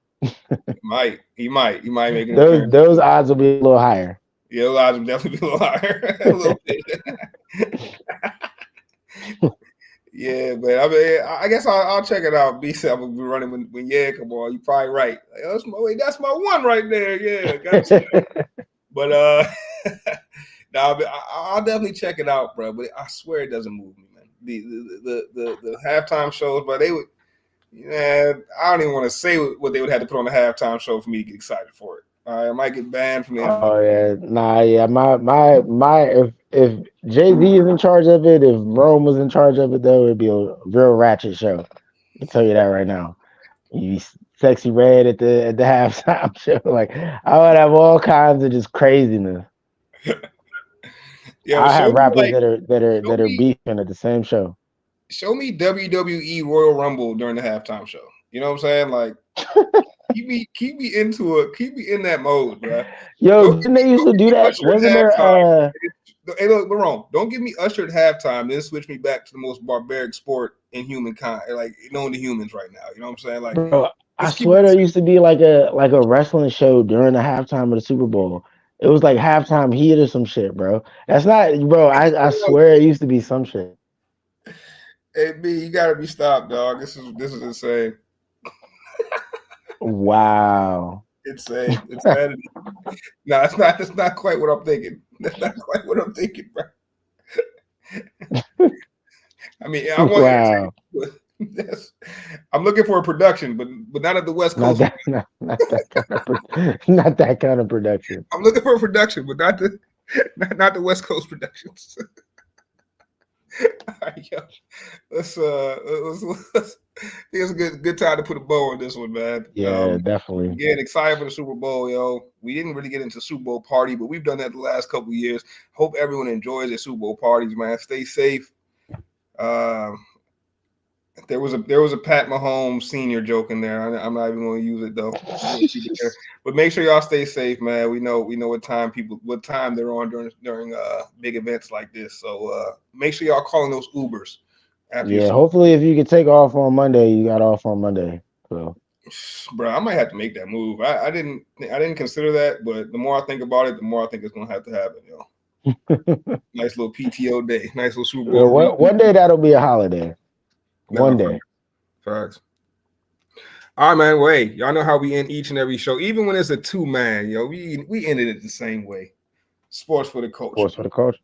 [SPEAKER 3] He might make an
[SPEAKER 4] Those
[SPEAKER 3] appearance.
[SPEAKER 4] those odds will be a little higher.
[SPEAKER 3] Yeah, those odds will definitely be a little higher, a little bit. Yeah, but I mean, I guess I'll check it out. B7 will be running when come on. You're probably right. Like, oh, that's my one right there. Yeah, gotcha. But I'll definitely check it out, bro. But I swear it doesn't move me, man. The halftime shows, but they would. Yeah, I don't even want to say what they would have to put on the halftime show for me to get excited for it. All right, I might get banned from the internet.
[SPEAKER 4] Oh yeah, nah, yeah. My if Jay-Z is in charge of it, if Rome was in charge of it, though, it'd be a real ratchet show. I can tell you that right now. You sexy red at the halftime show, like I would have all kinds of just craziness.
[SPEAKER 3] Yo,
[SPEAKER 4] I have rappers
[SPEAKER 3] like,
[SPEAKER 4] that are beefing at the same show.
[SPEAKER 3] show me WWE Royal Rumble during the halftime show. You know what I'm saying? Like, keep me into it. Keep me in that mode, bro.
[SPEAKER 4] Yo, didn't they used to do that?
[SPEAKER 3] Usher at
[SPEAKER 4] Wasn't there?
[SPEAKER 3] halftime. Hey, look, we're wrong. Don't give me Usher at halftime, then switch me back to the most barbaric sport in humankind, like known to humans right now. You know what I'm saying? Like,
[SPEAKER 4] Bro, I swear there used to be like a wrestling show during the halftime of the Super Bowl. It was like halftime heat or some shit, bro. That's not, bro. I swear it used to be some shit.
[SPEAKER 3] Hey B, you gotta be stopped, dog. This is insane.
[SPEAKER 4] Wow.
[SPEAKER 3] Insane. Insanity. No, it's not. That's not quite what I'm thinking. That's not quite what I'm thinking, bro. I mean, I want.
[SPEAKER 4] Wow.
[SPEAKER 3] I'm looking for a production, but not at the West Coast.
[SPEAKER 4] Not that kind of production.
[SPEAKER 3] I'm looking for a production, but not the West Coast productions. All right, yo. Let's it's a good time to put a bow on this one, man.
[SPEAKER 4] Yeah, definitely.
[SPEAKER 3] Again, excited for the Super Bowl, yo. We didn't really get into Super Bowl party, but we've done that the last couple of years. Hope everyone enjoys their Super Bowl parties, man. Stay safe. There was a Pat Mahomes senior joke in there. I'm not even going to use it though. But make sure y'all stay safe, man. We know what time they're on during big events like this. So make sure y'all calling those Ubers.
[SPEAKER 4] Yeah, hopefully if you could take off on Monday, you got off on Monday. So,
[SPEAKER 3] bro, I might have to make that move. I didn't consider that, but the more I think about it, the more I think it's gonna have to happen, yo. Nice little PTO day. Nice little Super Bowl.
[SPEAKER 4] One day that'll be a holiday. One day.
[SPEAKER 3] Facts. All right, man. Wait, y'all know how we end each and every show, even when it's a 2-man. We ended it the same way. Sports for the culture.
[SPEAKER 4] Sports for the culture.